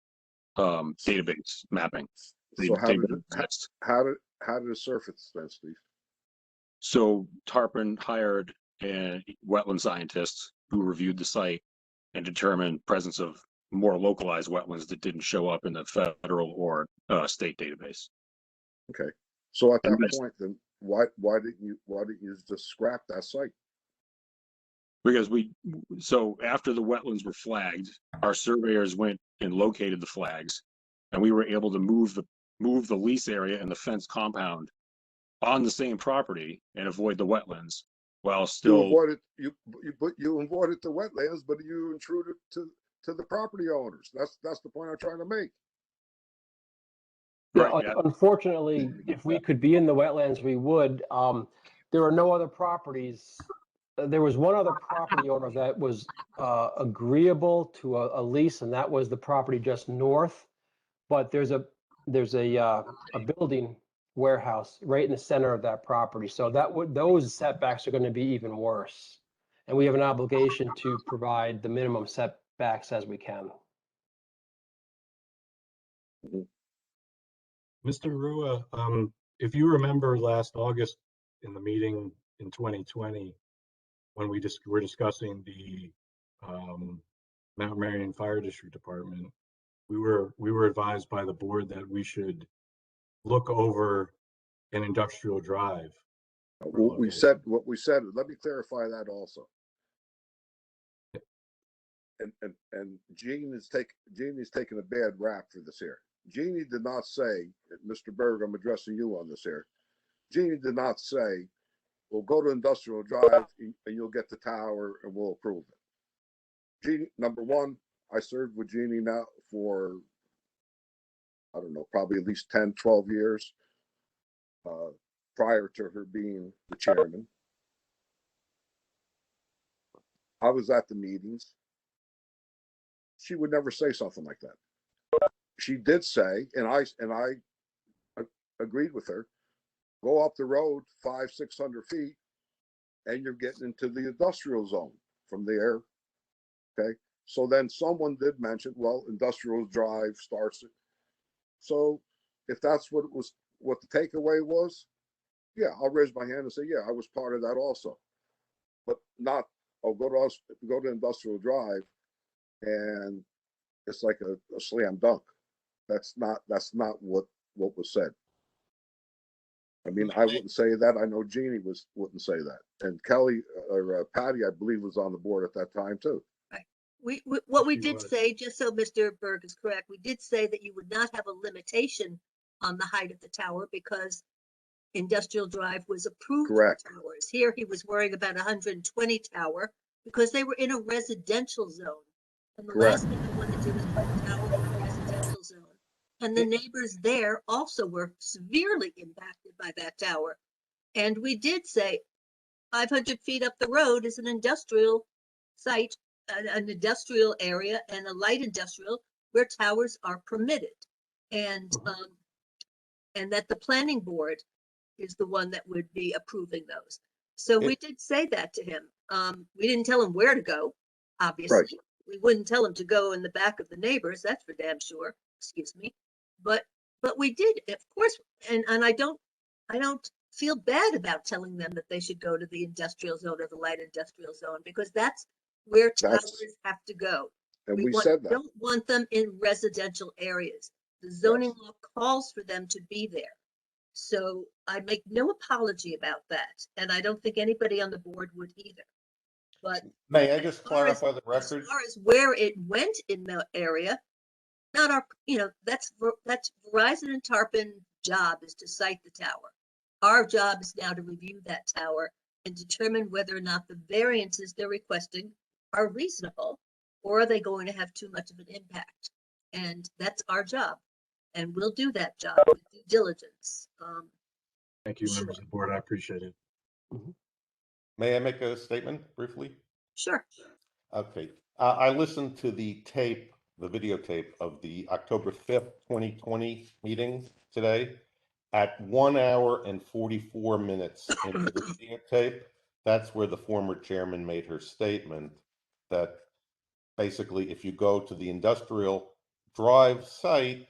database mapping. So how did don't exist. it surface then, Steve? So Tarpon hired a wetland scientist who reviewed the site and determined presence of more localized wetlands that didn't show up in the federal or state database. Okay. So at that And point, then why didn't you just scrap that site? Because so after the wetlands were flagged, our surveyors went and located the flags, and we were able to move the lease area and the fence compound on the same property and avoid the wetlands while still. You avoided the wetlands, but you intruded to the property owners. That's the point I'm trying to make. Yeah, Right, yeah. unfortunately, if we could be in the wetlands, we would. There are no other properties. There was one other property owner that was agreeable to a lease, and that was the property just north. But there's a building warehouse right in the center of that property, so those setbacks are going to be even worse. And we have an obligation to provide the minimum setbacks as we can. Mr. Rua, if you remember last August in the meeting in 2020, when we were discussing the Mount Marion Fire District Department, we were advised by the board that we should look over an industrial drive. What we said, let me clarify that also. And Gene is taking a bad rap for this here. Jeannie did not say, Mr. Berg, I'm addressing you on this here. Jeannie did not say, well, go to Industrial Drive and you'll get the tower and we'll approve it. Jeannie, number one, I served with Jeannie now for, I don't know, probably at least 10, 12 years prior to her being the chairman. I was at the meetings. She would never say something like that. She did say, and I agreed with her, go up the road 500-600 feet and you're getting into the industrial zone from there. Okay. So then someone did mention, well, Industrial Drive starts it. So if that's what the takeaway was, yeah, I'll raise my hand and say, yeah, I was part of that also. But not, go to Industrial Drive and it's like a slam dunk. That's not what was said. I mean, I wouldn't say that. I know Jeannie wouldn't say that. And Kelly or Patty, I believe, was on the board at that time too. Right. What we did say, just so Mr. Berg is correct, we did say that you would not have a limitation on the height of the tower because Industrial Drive was approved for towers. Here he was worrying about 120 tower because they were in a residential zone. And the last thing they wanted to do was put a tower in a residential zone. And the neighbors there also were severely impacted by that tower. And we did say 500 feet up the road is an industrial site, an industrial area and a light industrial where towers are permitted. And that the planning board is the one that would be approving those. So we did say that to him. We didn't tell him where to go, obviously. Right. We wouldn't tell him to go in the back of the neighbors, that's for damn sure, excuse me. But we did, of course, and I don't feel bad about telling them that they should go to the industrial zone or the light industrial zone because that's where towers have to go. And we said that. Don't want them in residential areas. The zoning law calls for them to be there. So I make no apology about that, and I don't think anybody on the board would either. But May I just as far as, clarify the as record? far as where it went in the area, not our, that's Verizon and Tarpon job is to site the tower. Our job is now to review that tower and determine whether or not the variances they're requesting are reasonable, or are they going to have too much of an impact? And that's our job, and we'll do that job with due diligence. Thank you, Sure. members of the board. I appreciate it. May I make a statement briefly? Sure. Okay. I listened to the tape, the videotape of the October 5th, 2020 meeting today. At 1 hour and 44 minutes into the videotape, that's where the former chairman made her statement that basically if you go to the Industrial Drive site,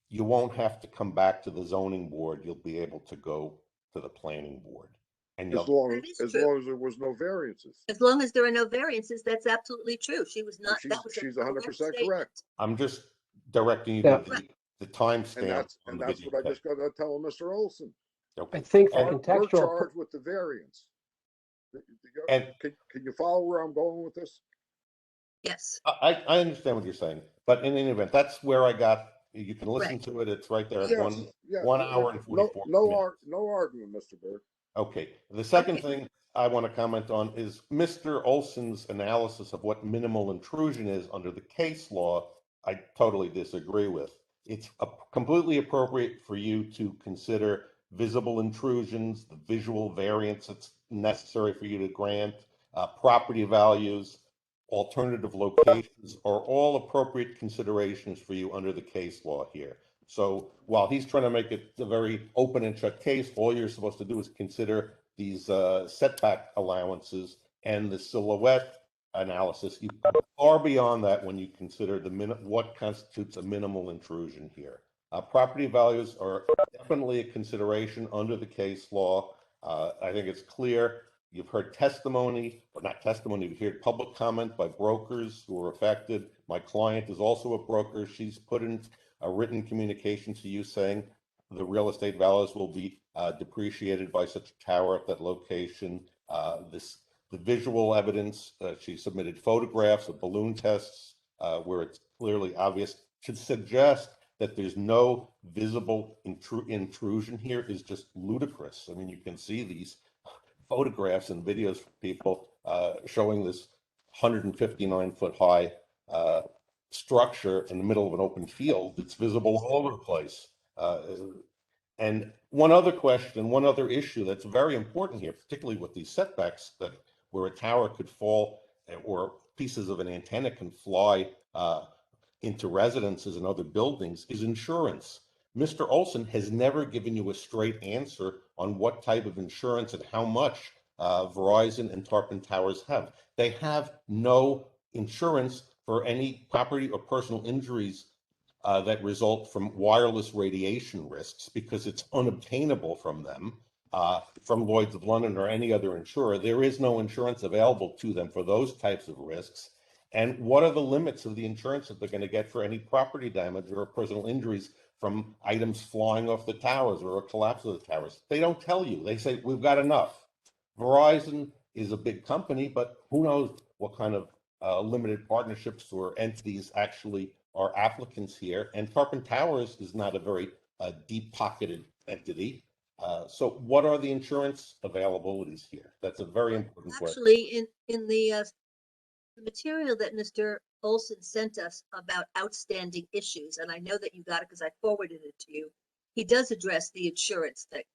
you won't have to come back to the zoning board. You'll be able to go to the planning board. And As long as there was no variances. As long as there are no variances, that's absolutely true. She was not, that was She's a 100% correct. I'm just directing you Yeah. to the timestamp on And the that's what I videotape. just got to tell Mr. Olson. I think for We're contextual, charged with the variance. And Can you follow where I'm going with this? Yes. I understand what you're saying, but in any event, that's where I got, you can listen Right. to it. It's right there at Yes, one yeah. 1 hour and 44 minutes. No argument, Mr. Berg. Okay, the second thing I want to comment on is Mr. Olson's analysis of what minimal intrusion is under the case law. I totally disagree with. It's completely appropriate for you to consider visible intrusions, the visual variance that's necessary for you to grant, property values, alternative locations are all appropriate considerations for you under the case law here. So while he's trying to make it a very open and shut case, all you're supposed to do is consider these setback allowances and the silhouette analysis. You go far beyond that when you consider what constitutes a minimal intrusion here. Property values are definitely a consideration under the case law. I think it's clear. You've heard testimony, or not testimony, you've heard public comment by brokers who are affected. My client is also a broker. She's put in a written communication to you saying the real estate values will be depreciated by such a tower at that location. The visual evidence, she submitted photographs of balloon tests where it's clearly obvious to suggest that there's no visible intrusion here is just ludicrous. I mean, you can see these photographs and videos from people showing this 159-foot high structure in the middle of an open field. It's visible all over the place. And one other question, one other issue that's very important here, particularly with these setbacks, that where a tower could fall or pieces of an antenna can fly into residences and other buildings, is insurance. Mr. Olson has never given you a straight answer on what type of insurance and how much Verizon and Tarpon Towers have. They have no insurance for any property or personal injuries that result from wireless radiation risks because it's unobtainable from them, from Lloyd's of London or any other insurer. There is no insurance available to them for those types of risks. And what are the limits of the insurance that they're going to get for any property damage or personal injuries from items flying off the towers or a collapse of the towers? They don't tell you. They say, we've got enough. Verizon is a big company, but who knows what kind of limited partnerships or entities actually are applicants here. And Tarpon Towers is not a very deep-pocketed entity. So what are the insurance availabilities here? That's a very important question. Actually, in the material that Mr. Olson sent us about outstanding issues, and I know that you got it because I forwarded it to you, he does address the insurance thing.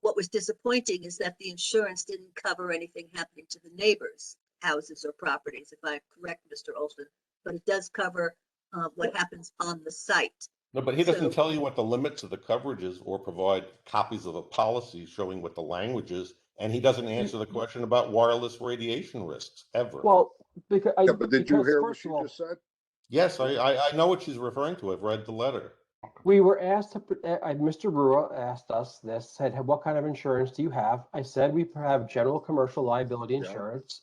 What was disappointing is that the insurance didn't cover anything happening to the neighbors' houses or properties, if I'm correct, Mr. Olson, but it does cover what happens on the site. No, but he doesn't tell you what the limits of the coverage is or provide copies of a policy showing what the language is. And he doesn't answer the question about wireless radiation risks ever. well, because, Yeah, but did you because hear first what she of all, just said? Yes, I know what she's referring to. I've read the letter. we were asked to, Mr. Brewer asked us this, said, what kind of insurance do you have? I said, we have general commercial liability insurance.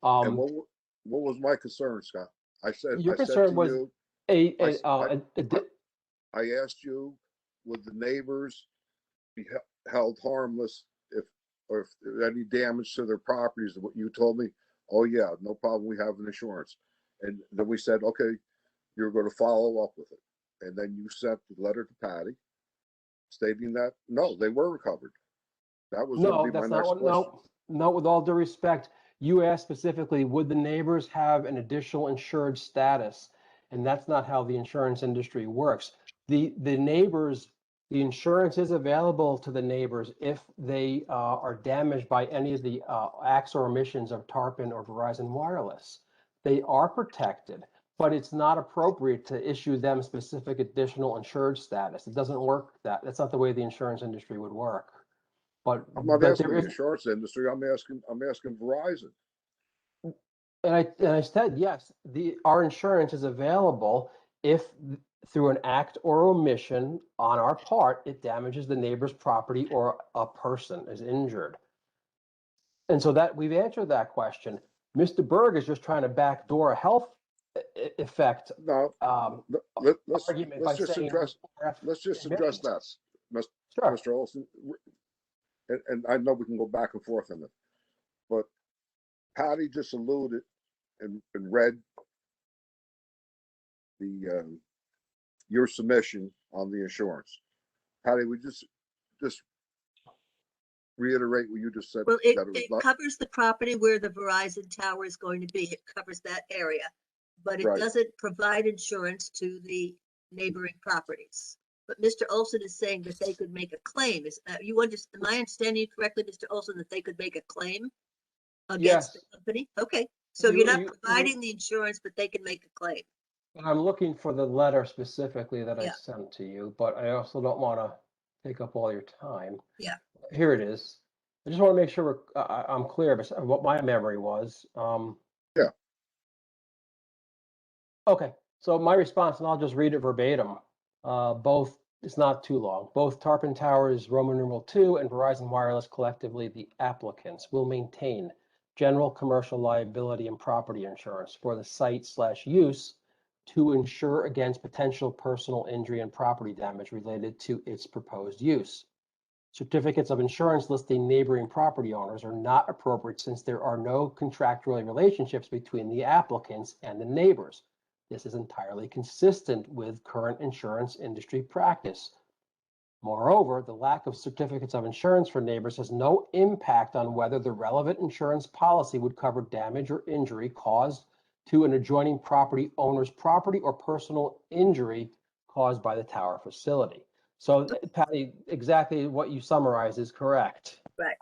And what was my concern, Scott? I said, Your I said concern to was you, I asked you, would the neighbors be held harmless if any damage to their properties? What you told me, oh yeah, no problem, we have an insurance. And then we said, okay, you're going to follow up with it. And then you sent the letter to Patty stating that, no, they were recovered. That was going No, to be my that's not next what, question. no, with all due respect, you asked specifically, would the neighbors have an additional insured status? And that's not how the insurance industry works. The neighbors, the insurance is available to the neighbors if they are damaged by any of the acts or omissions of Tarpon or Verizon Wireless. They are protected, but it's not appropriate to issue them specific additional insured status. It doesn't work that's not the way the insurance industry would work. But I'm not but asking there the is, insurance industry. I'm asking Verizon. and I said, yes, our insurance is available if through an act or omission on our part, it damages the neighbor's property or a person is injured. And so that we've answered that question. Mr. Berg is just trying to backdoor a health effect No, argument by let's just saying address that, Mr. Olson. And I know we can go back and forth on it, but Patty just alluded and read the your submission on the insurance. Patty, we just reiterate what you just said. Well, that it not, covers the property where the Verizon tower is going to be. It covers that area, but it Right. doesn't provide insurance to the neighboring properties. But Mr. Olson is saying that they could make a claim. Am I understanding you correctly, Mr. Olson, that they could make a claim against the Yes. company? Okay, so You- you're not you- providing the insurance, but they can make a claim. And I'm looking for the letter specifically that I Yeah. sent to you, but I also don't want to take up all your time. Yeah. Here it is. I just want to make sure I'm clear of what my memory was. Yeah. Okay, so my response, and I'll just read it verbatim. Both, it's not too long. Both Tarpon Towers, Roman numeral 2, and Verizon Wireless, collectively the applicants, will maintain general commercial liability and property insurance for the site/use to insure against potential personal injury and property damage related to its proposed use. Certificates of insurance listing neighboring property owners are not appropriate since there are no contractual relationships between the applicants and the neighbors. This is entirely consistent with current insurance industry practice. Moreover, the lack of certificates of insurance for neighbors has no impact on whether the relevant insurance policy would cover damage or injury caused to an adjoining property owner's property or personal injury caused by the tower facility. So, Patty, exactly what you summarized is correct. Right.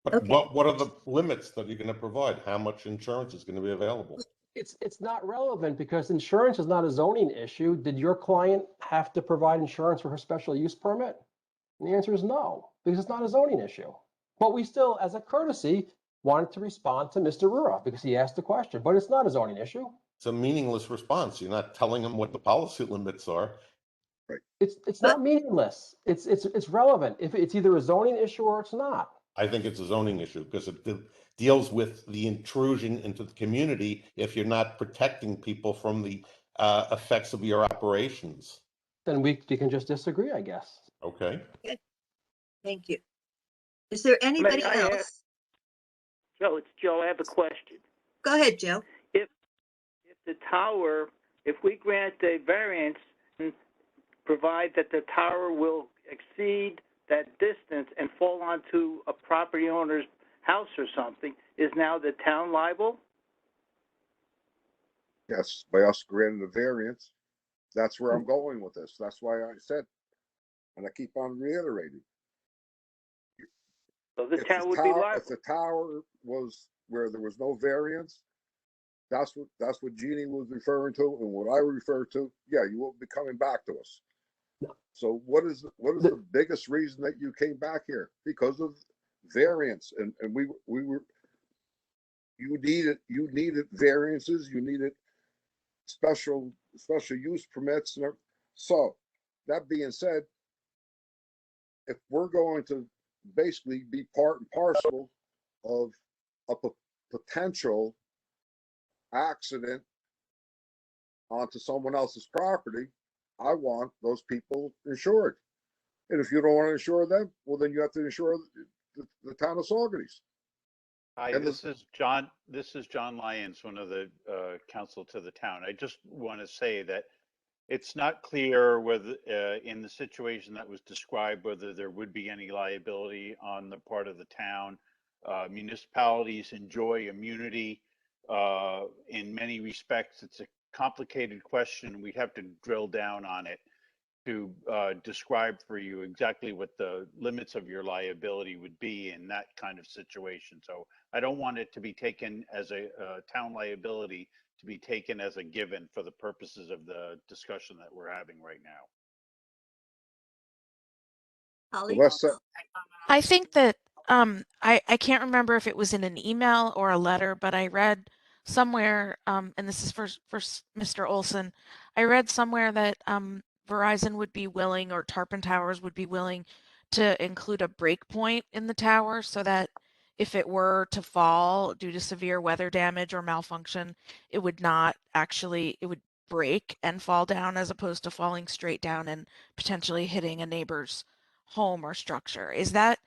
But Okay. what are the limits that you're going to provide? How much insurance is going to be available? It's not relevant because insurance is not a zoning issue. Did your client have to provide insurance for her special use permit? And the answer is no, because it's not a zoning issue. But we still, as a courtesy, wanted to respond to Mr. Rura because he asked the question, but it's not a zoning issue. It's a meaningless response. You're not telling them what the policy limits are. It's not meaningless. It's relevant. If it's either a zoning issue or it's not. I think it's a zoning issue because it deals with the intrusion into the community if you're not protecting people from the effects of your operations. Then we can just disagree, I guess. Okay. Okay. Thank you. Is there anybody I else? ask- Joe, it's Joe. I have a question. Go ahead, Joe. If the tower, if we grant a variance and provide that the tower will exceed that distance and fall onto a property owner's house or something, is now the town liable? yes, by us granting the variance. That's where I'm going with this. That's why I said, and I keep on reiterating. So the town would be liable. If the tower was where there was no variance, that's what Jeannie was referring to, and what I refer to. Yeah, you won't be coming back to us. So what is the biggest reason that you came back here? Because of variance, and we were. You needed variances. You needed special use permits, and so that being said, if we're going to basically be part and parcel of a potential accident onto someone else's property, I want those people insured. And if you don't want to insure them, well, then you have to insure the town of Saugerties. Hi, And this is John. This is John Lyons, one of the counsel to the town. I just want to say that it's not clear whether, in the situation that was described, whether there would be any liability on the part of the town. Municipalities enjoy immunity. In many respects, it's a complicated question. We'd have to drill down on it to describe for you exactly what the limits of your liability would be in that kind of situation. So I don't want it to be taken as a town liability to be taken as a given for the purposes of the discussion that we're having right now. Holly? I think that I can't remember if it was in an email or a letter, but I read somewhere, and this is for Mr. Olson, I read somewhere that Verizon would be willing, or Tarpon Towers would be willing to include a break point in the tower so that if it were to fall due to severe weather damage or malfunction, it would not actually, it would break and fall down as opposed to falling straight down and potentially hitting a neighbor's home or structure. Is that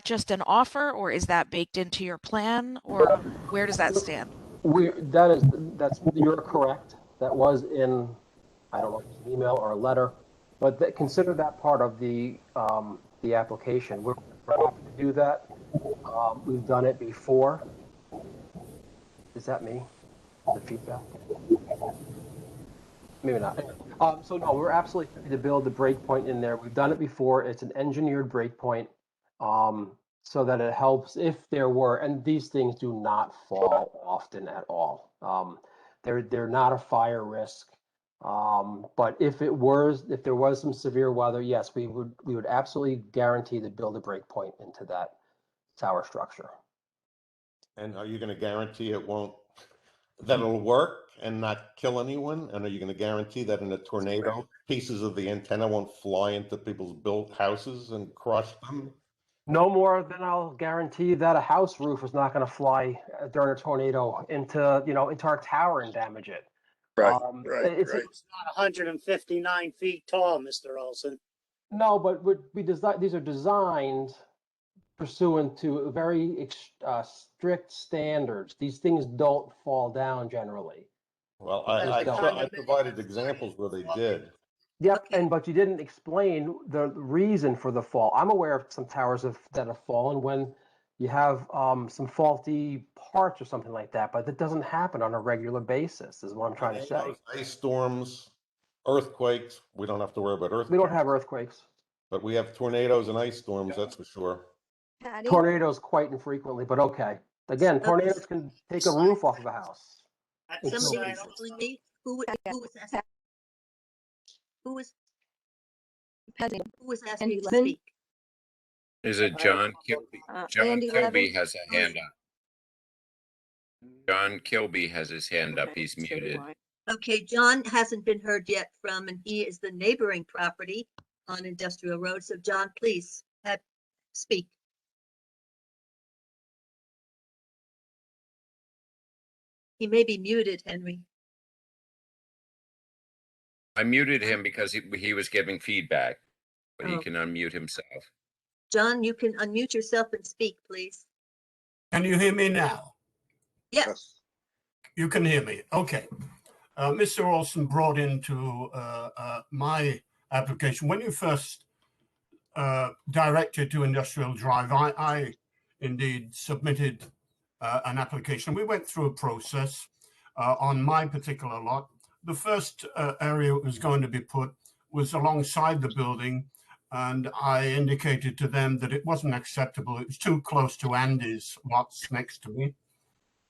just an offer, or is that baked into your plan, or where does that stand? You're correct. That was in, I don't know if it's an email or a letter, but consider that part of the application. We're happy to do that. We've done it before. Is that me? The feedback? Maybe not. So no, we're absolutely happy to build the breakpoint in there. We've done it before. It's an engineered breakpoint, so that it helps if there were, and these things do not fall often at all. They're not a fire risk. But if there was some severe weather, yes, we would absolutely guarantee to build a breakpoint into that tower structure. And are you going to guarantee that it'll work and not kill anyone? And are you going to guarantee that in a tornado, pieces of the antenna won't fly into people's built houses and crush them? No more than I'll guarantee that a house roof is not going to fly during a tornado into our tower and damage it. Right, It's It's not 159 feet tall, Mr. Olson. No, but these are designed pursuant to very strict standards. These things don't fall down generally. Well, I provided examples where they did. Yep, but you didn't explain the reason for the fall. I'm aware of some towers that have fallen when you have some faulty parts or something like that, but that doesn't happen on a regular basis, is what I'm trying to say. Ice storms, earthquakes, we don't have to worry about earthquakes. We don't have earthquakes. But we have tornadoes and ice storms, that's for sure. Tornadoes quite infrequently, but okay. Again, tornadoes can take a roof off of a house. Somebody was telling me who was asking? Who was asking me to speak? Is it John Kilby? John Andy Kilby Levin. has a hand up. John Kilby has his hand up. He's muted. Okay, John hasn't been heard yet from, and he is the neighboring property on Industrial Road. So John, please speak. He may be muted, Henry. I muted him because he was giving feedback, but he Oh. can unmute himself. John, you can unmute yourself and speak, please. Can you hear me now? Yes. You can hear me. Okay. Mr. Olson brought into my application, when you first directed to Industrial Drive, I indeed submitted an application. We went through a process on my particular lot. The first area that was going to be put was alongside the building, and I indicated to them that it wasn't acceptable. It was too close to Andy's lots next to me.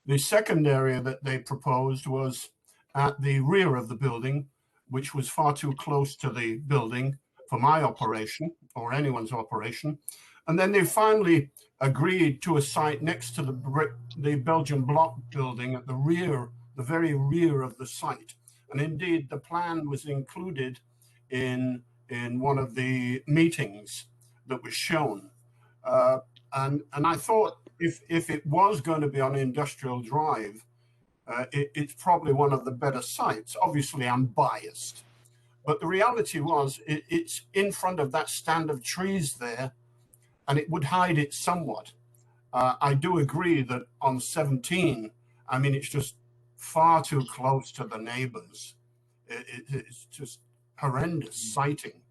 The second area that they proposed was at the rear of the building, which was far too close to the building for my operation or anyone's operation. And then they finally agreed to a site next to the Belgian block building at the rear, the very rear of the site. And indeed, the plan was included in one of the meetings that was shown. And I thought if it was going to be on Industrial Drive, it's probably one of the better sites. Obviously, I'm biased. But the reality was it's in front of that stand of trees there, and it would hide it somewhat. I do agree that on 17, I mean, it's just far too close to the neighbors. It's just horrendous sighting.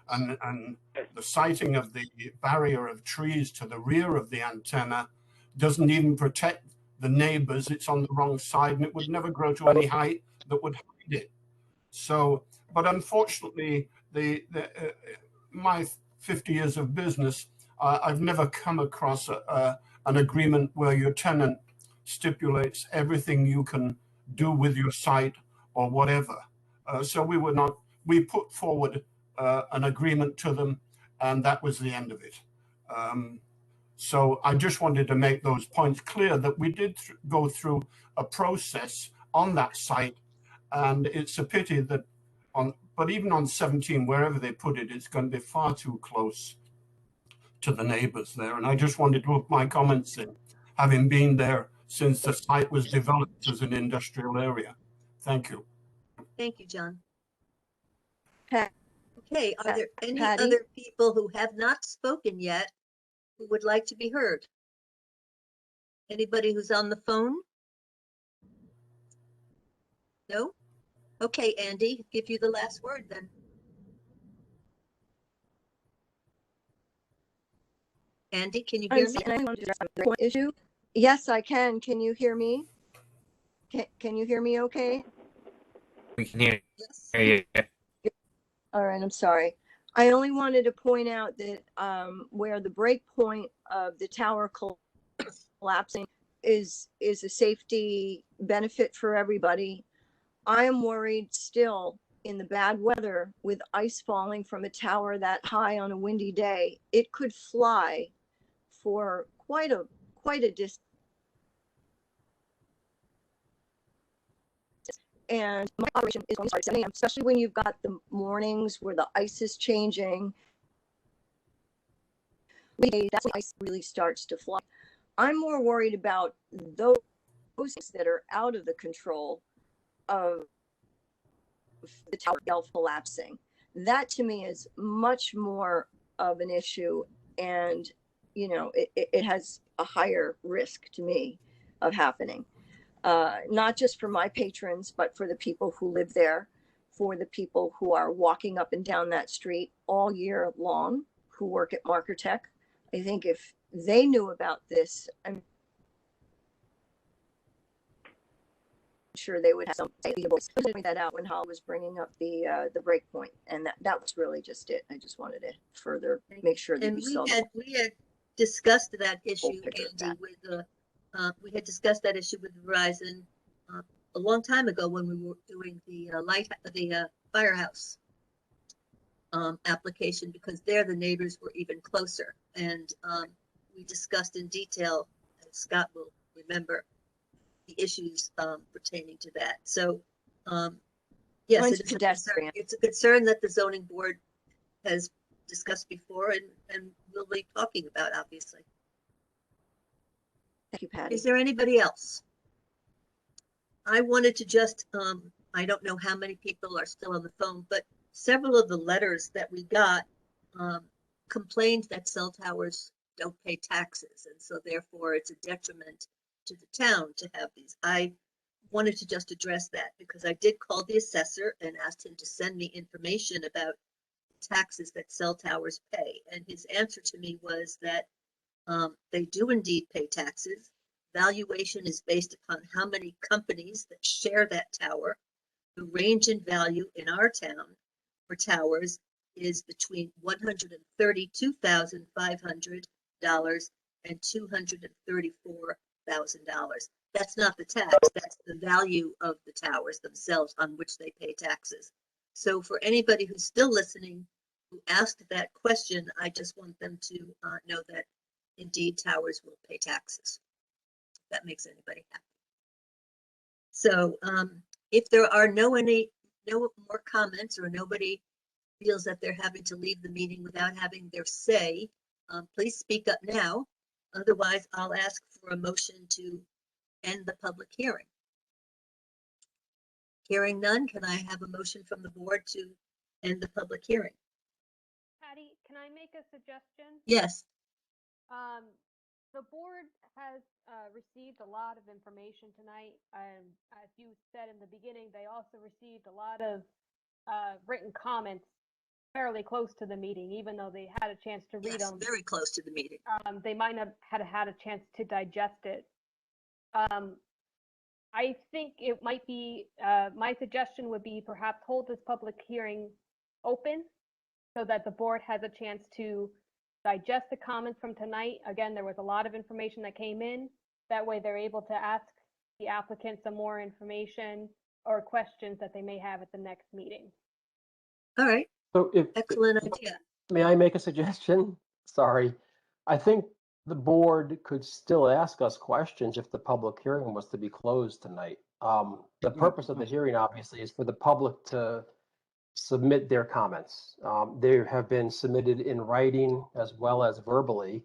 And the sighting of the barrier of trees to the rear of the antenna doesn't even protect the neighbors. It's on the wrong side, and it would never grow to any height that would hide it. So, but unfortunately, my 50 years of business, I've never come across an agreement where your tenant stipulates everything you can do with your site or whatever. So we put forward an agreement to them, and that was the end of it. So I just wanted to make those points clear that we did go through a process on that site, and it's a pity that but even on 17, wherever they put it, it's going to be far too close to the neighbors there. And I just wanted to put my comments in, having been there since the site was developed as an industrial area. Thank you. Thank you, John. Pat- Okay, are there any Patty? other people who have not spoken yet who would like to be heard? Anybody who's on the phone? No? Okay, Andy, give you the last word then. Andy, can you hear me? And I want to address one issue. Yes, I can. Can you hear me? Can you hear me okay? We can hear Yes. you. All right, I'm sorry. I only wanted to point out that where the break point of the tower collapsing is a safety benefit for everybody. I am worried still in the bad weather with ice falling from a tower that high on a windy day. It could fly for quite a distance. And my operation is going to start at 7 a.m., especially when you've got the mornings where the ice is changing. That's when ice really starts to fly. I'm more worried about those things that are out of the control of the tower itself collapsing. That to me is much more of an issue, and you know, it has a higher risk to me of happening. Not just for my patrons, but for the people who live there, for the people who are walking up and down that street all year long, who work at Markertech. I think if they knew about this, I'm sure they would have some voice. I pointed that out when Hal was bringing up the break point, and that was really just it. I just wanted to further make sure that And you saw we had discussed that issue, picture of Andy, with we had discussed that issue with Verizon a long time ago when we were doing the firehouse application, because there the neighbors were even closer, and we discussed in detail, and Scott will remember, the issues pertaining to that. So yes, Mine's it's pedestrian. it's a concern that the zoning board has discussed before and will be talking about, obviously. Thank you, Patty. Is there anybody else? I wanted to just, I don't know how many people are still on the phone, but several of the letters that we got complained that cell towers don't pay taxes, and so therefore it's a detriment to the town to have these. I wanted to just address that because I did call the assessor and asked him to send me information about taxes that cell towers pay, and his answer to me was that they do indeed pay taxes. Valuation is based upon how many companies that share that tower. The range in value in our town for towers is between $132,500 and $234,000. That's not the tax, that's the value of the towers themselves on which they pay taxes. So for anybody who's still listening who asked that question, I just want them to know that indeed towers will pay taxes. If that makes anybody happy. So if there are no more comments, or nobody feels that they're having to leave the meeting without having their say, please speak up now. Otherwise, I'll ask for a motion to end the public hearing. Hearing none, can I have a motion from the board to end the public hearing. Patty, can I make a suggestion? Yes, The board has received a lot of information tonight. As you said in the beginning, they also received a lot of written comments fairly close to the meeting, even though they had a chance to read yes, them. very close to the meeting. They might not have had a chance to digest it. I think it might be, my suggestion would be perhaps hold this public hearing open so that the board has a chance to digest the comments from tonight. Again, there was a lot of information that came in. That way they're able to ask the applicant some more information or questions that they may have at the next meeting. All right, So if, excellent idea. may I make a suggestion? Sorry. I think the board could still ask us questions if the public hearing was to be closed tonight. The purpose of the hearing obviously is for the public to submit their comments. They have been submitted in writing as well as verbally.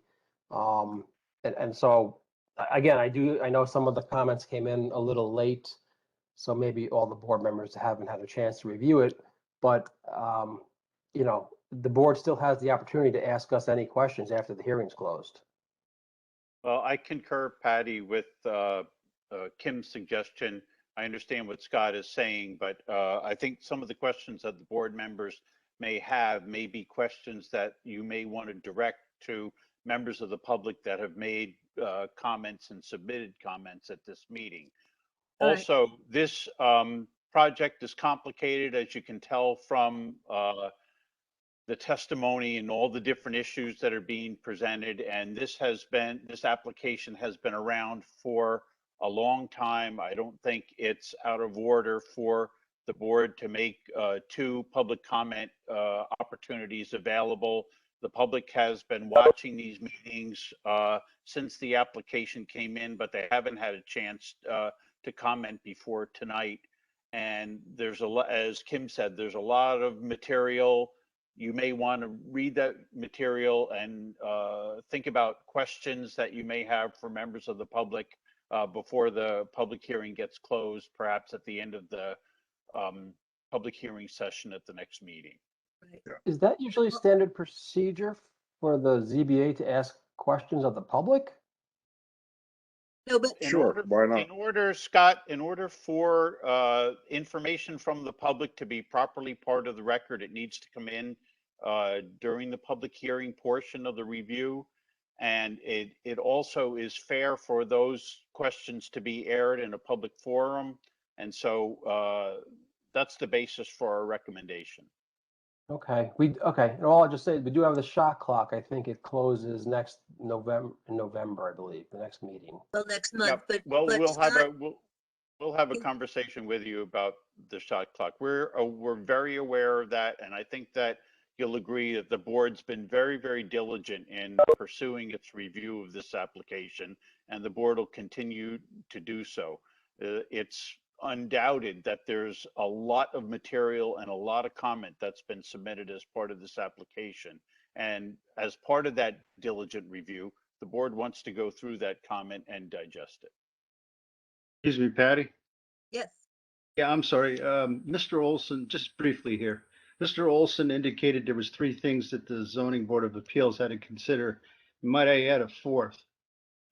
And so again, I know some of the comments came in a little late, so maybe all the board members haven't had a chance to review it, but you know, the board still has the opportunity to ask us any questions after the hearing's closed. Well, I concur, Patty, with Kim's suggestion. I understand what Scott is saying, but I think some of the questions that the board members may have may be questions that you may want to direct to members of the public that have made comments and submitted comments at this meeting. All right. Also, this project is complicated, as you can tell from the testimony and all the different issues that are being presented. And this application has been around for a long time. I don't think it's out of order for the board to make 2 public comment opportunities available. The public has been watching these meetings since the application came in, but they haven't had a chance to comment before tonight. And there's a lot, as Kim said, there's a lot of material. You may want to read that material and think about questions that you may have for members of the public before the public hearing gets closed, perhaps at the end of the public hearing session at the next meeting. Right. Is that usually standard procedure for the ZBA to ask questions of the public? No, but Sure, why not? In order, Scott, in order for information from the public to be properly part of the record, it needs to come in during the public hearing portion of the review. And it also is fair for those questions to be aired in a public forum. And so that's the basis for our recommendation. Okay, okay. And all I'll just say, we do have the shot clock. I think it closes next November, I believe, the next meeting. well, next month, Yep. but Well, we'll have Scott, we'll have a conversation with you about the shot clock. We're very aware of that, and I think that you'll agree that the board's been very, very diligent in pursuing its review of this application, and the board will continue to do so. It's undoubted that there's a lot of material and a lot of comment that's been submitted as part of this application. And as part of that diligent review, the board wants to go through that comment and digest it. Excuse me, Patty. yes, Yeah, I'm sorry. Mr. Olson, just briefly here. Mr. Olson indicated there was 3 things that the Zoning Board of Appeals had to consider. Might I add a 4th?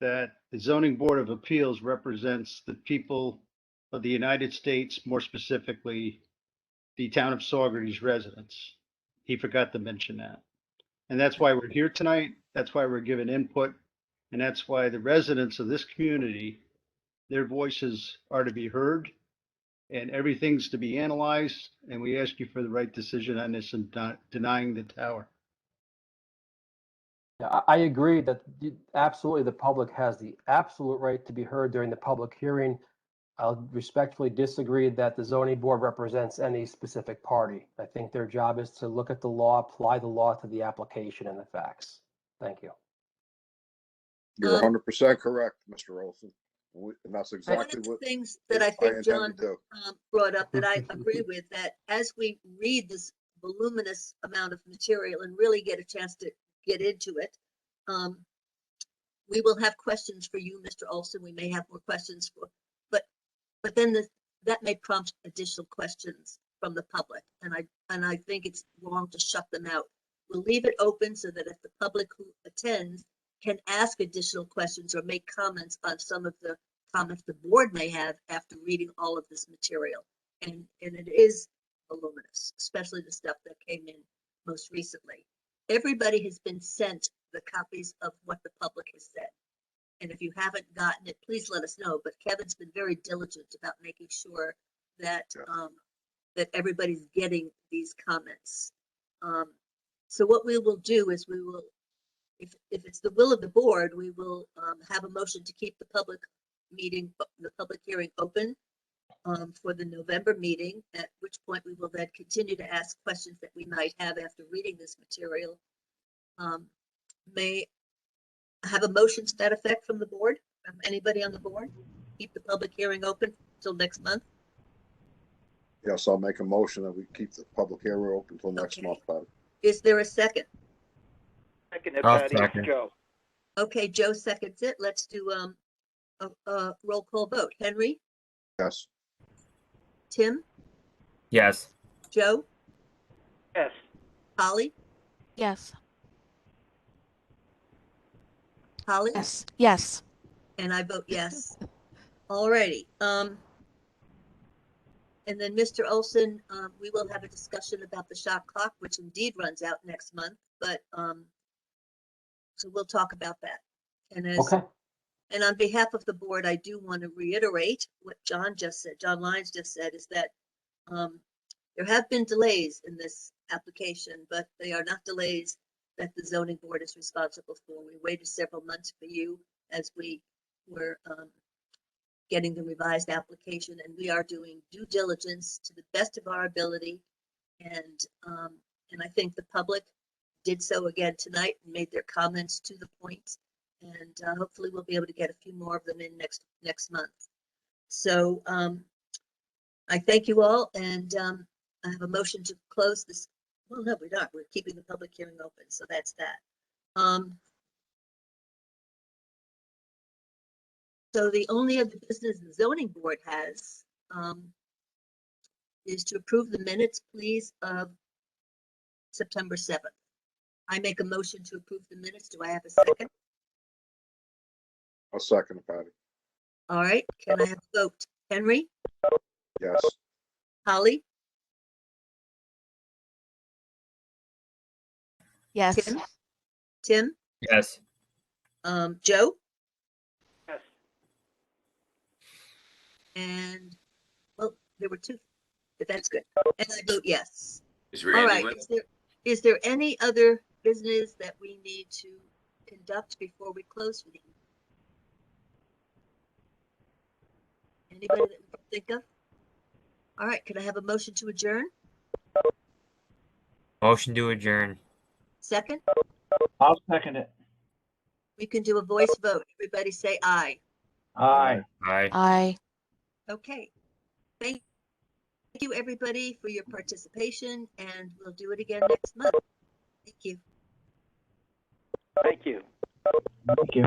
That the Zoning Board of Appeals represents the people of the United States, more specifically, the town of Saugerties residents. He forgot to mention that. And that's why we're here tonight. That's why we're giving input. And that's why the residents of this community, their voices are to be heard and everything's to be analyzed. And we ask you for the right decision on this and denying the tower. Yeah, I agree that absolutely the public has the absolute right to be heard during the public hearing. I'll respectfully disagree that the zoning board represents any specific party. I think their job is to look at the law, apply the law to the application and the facts. Thank you. You're 100% correct, Mr. Olson. And that's one exactly of the what things that I I think intend John to do. brought up that I agree with, that as we read this voluminous amount of material and really get a chance to get into it, we will have questions for you, Mr. Olson. We may have more questions for, but then that may prompt additional questions from the public, and I think it's wrong to shut them out. We'll leave it open so that if the public who attends can ask additional questions or make comments on some of the comments the board may have after reading all of this material. And it is voluminous, especially the stuff that came in most recently. Everybody has been sent the copies of what the public has said. And if you haven't gotten it, please let us know. But Kevin's been very diligent about making sure that that everybody's getting these comments. So what we will do is we will, if it's the will of the board, we will have a motion to keep the public meeting, the public hearing open for the November meeting, at which point we will then continue to ask questions that we might have after reading this material. May I have a motion to that effect from the board, from anybody on the board? Keep the public hearing open until next month? Yes, I'll make a motion that we keep the public hearing open until next month, Patty. Is there a second? Second, it, I'll Patty, second. Joe. Okay, Joe seconds it. Let's do a roll call vote. Henry, Yes. Tim, Yes. Joe, Yes. Holly, Yes. Holly? Yes. Yes. And I vote yes. All righty. And then Mr. Olson, we will have a discussion about the shot clock, which indeed runs out next month, but so we'll talk about that. And as Okay. and on behalf of the board, I do want to reiterate what John just said, John Lyons just said, is that there have been delays in this application, but they are not delays that the zoning board is responsible for. We waited several months for you as we were getting the revised application, and we are doing due diligence to the best of our ability. And I think the public did so again tonight and made their comments to the point. And hopefully we'll be able to get a few more of them in next month. So I thank you all, and I have a motion to close this. Well, no, we're not. We're keeping the public hearing open, so that's that. So the only other business the zoning board has is to approve the minutes, please, of September 7th. I make a motion to approve the minutes. Do I have a second? I'll second it, Patty. All right, can I have a vote? Henry, Yes. Holly, Yes. Tim, Yes. Joe, Yes. and well, there were two, but that's good. And I vote yes. Is All Randy right, with? is there any other business that we need to conduct before we close for the evening? Anybody that we can think of? All right, could I have a motion to adjourn? Motion to adjourn. Second? I'll second it. We can do a voice vote. Everybody say aye. Aye. Aye. Aye. Okay. Thank you, everybody, for your participation, and we'll do it again next month. Thank you. Thank you. Thank you.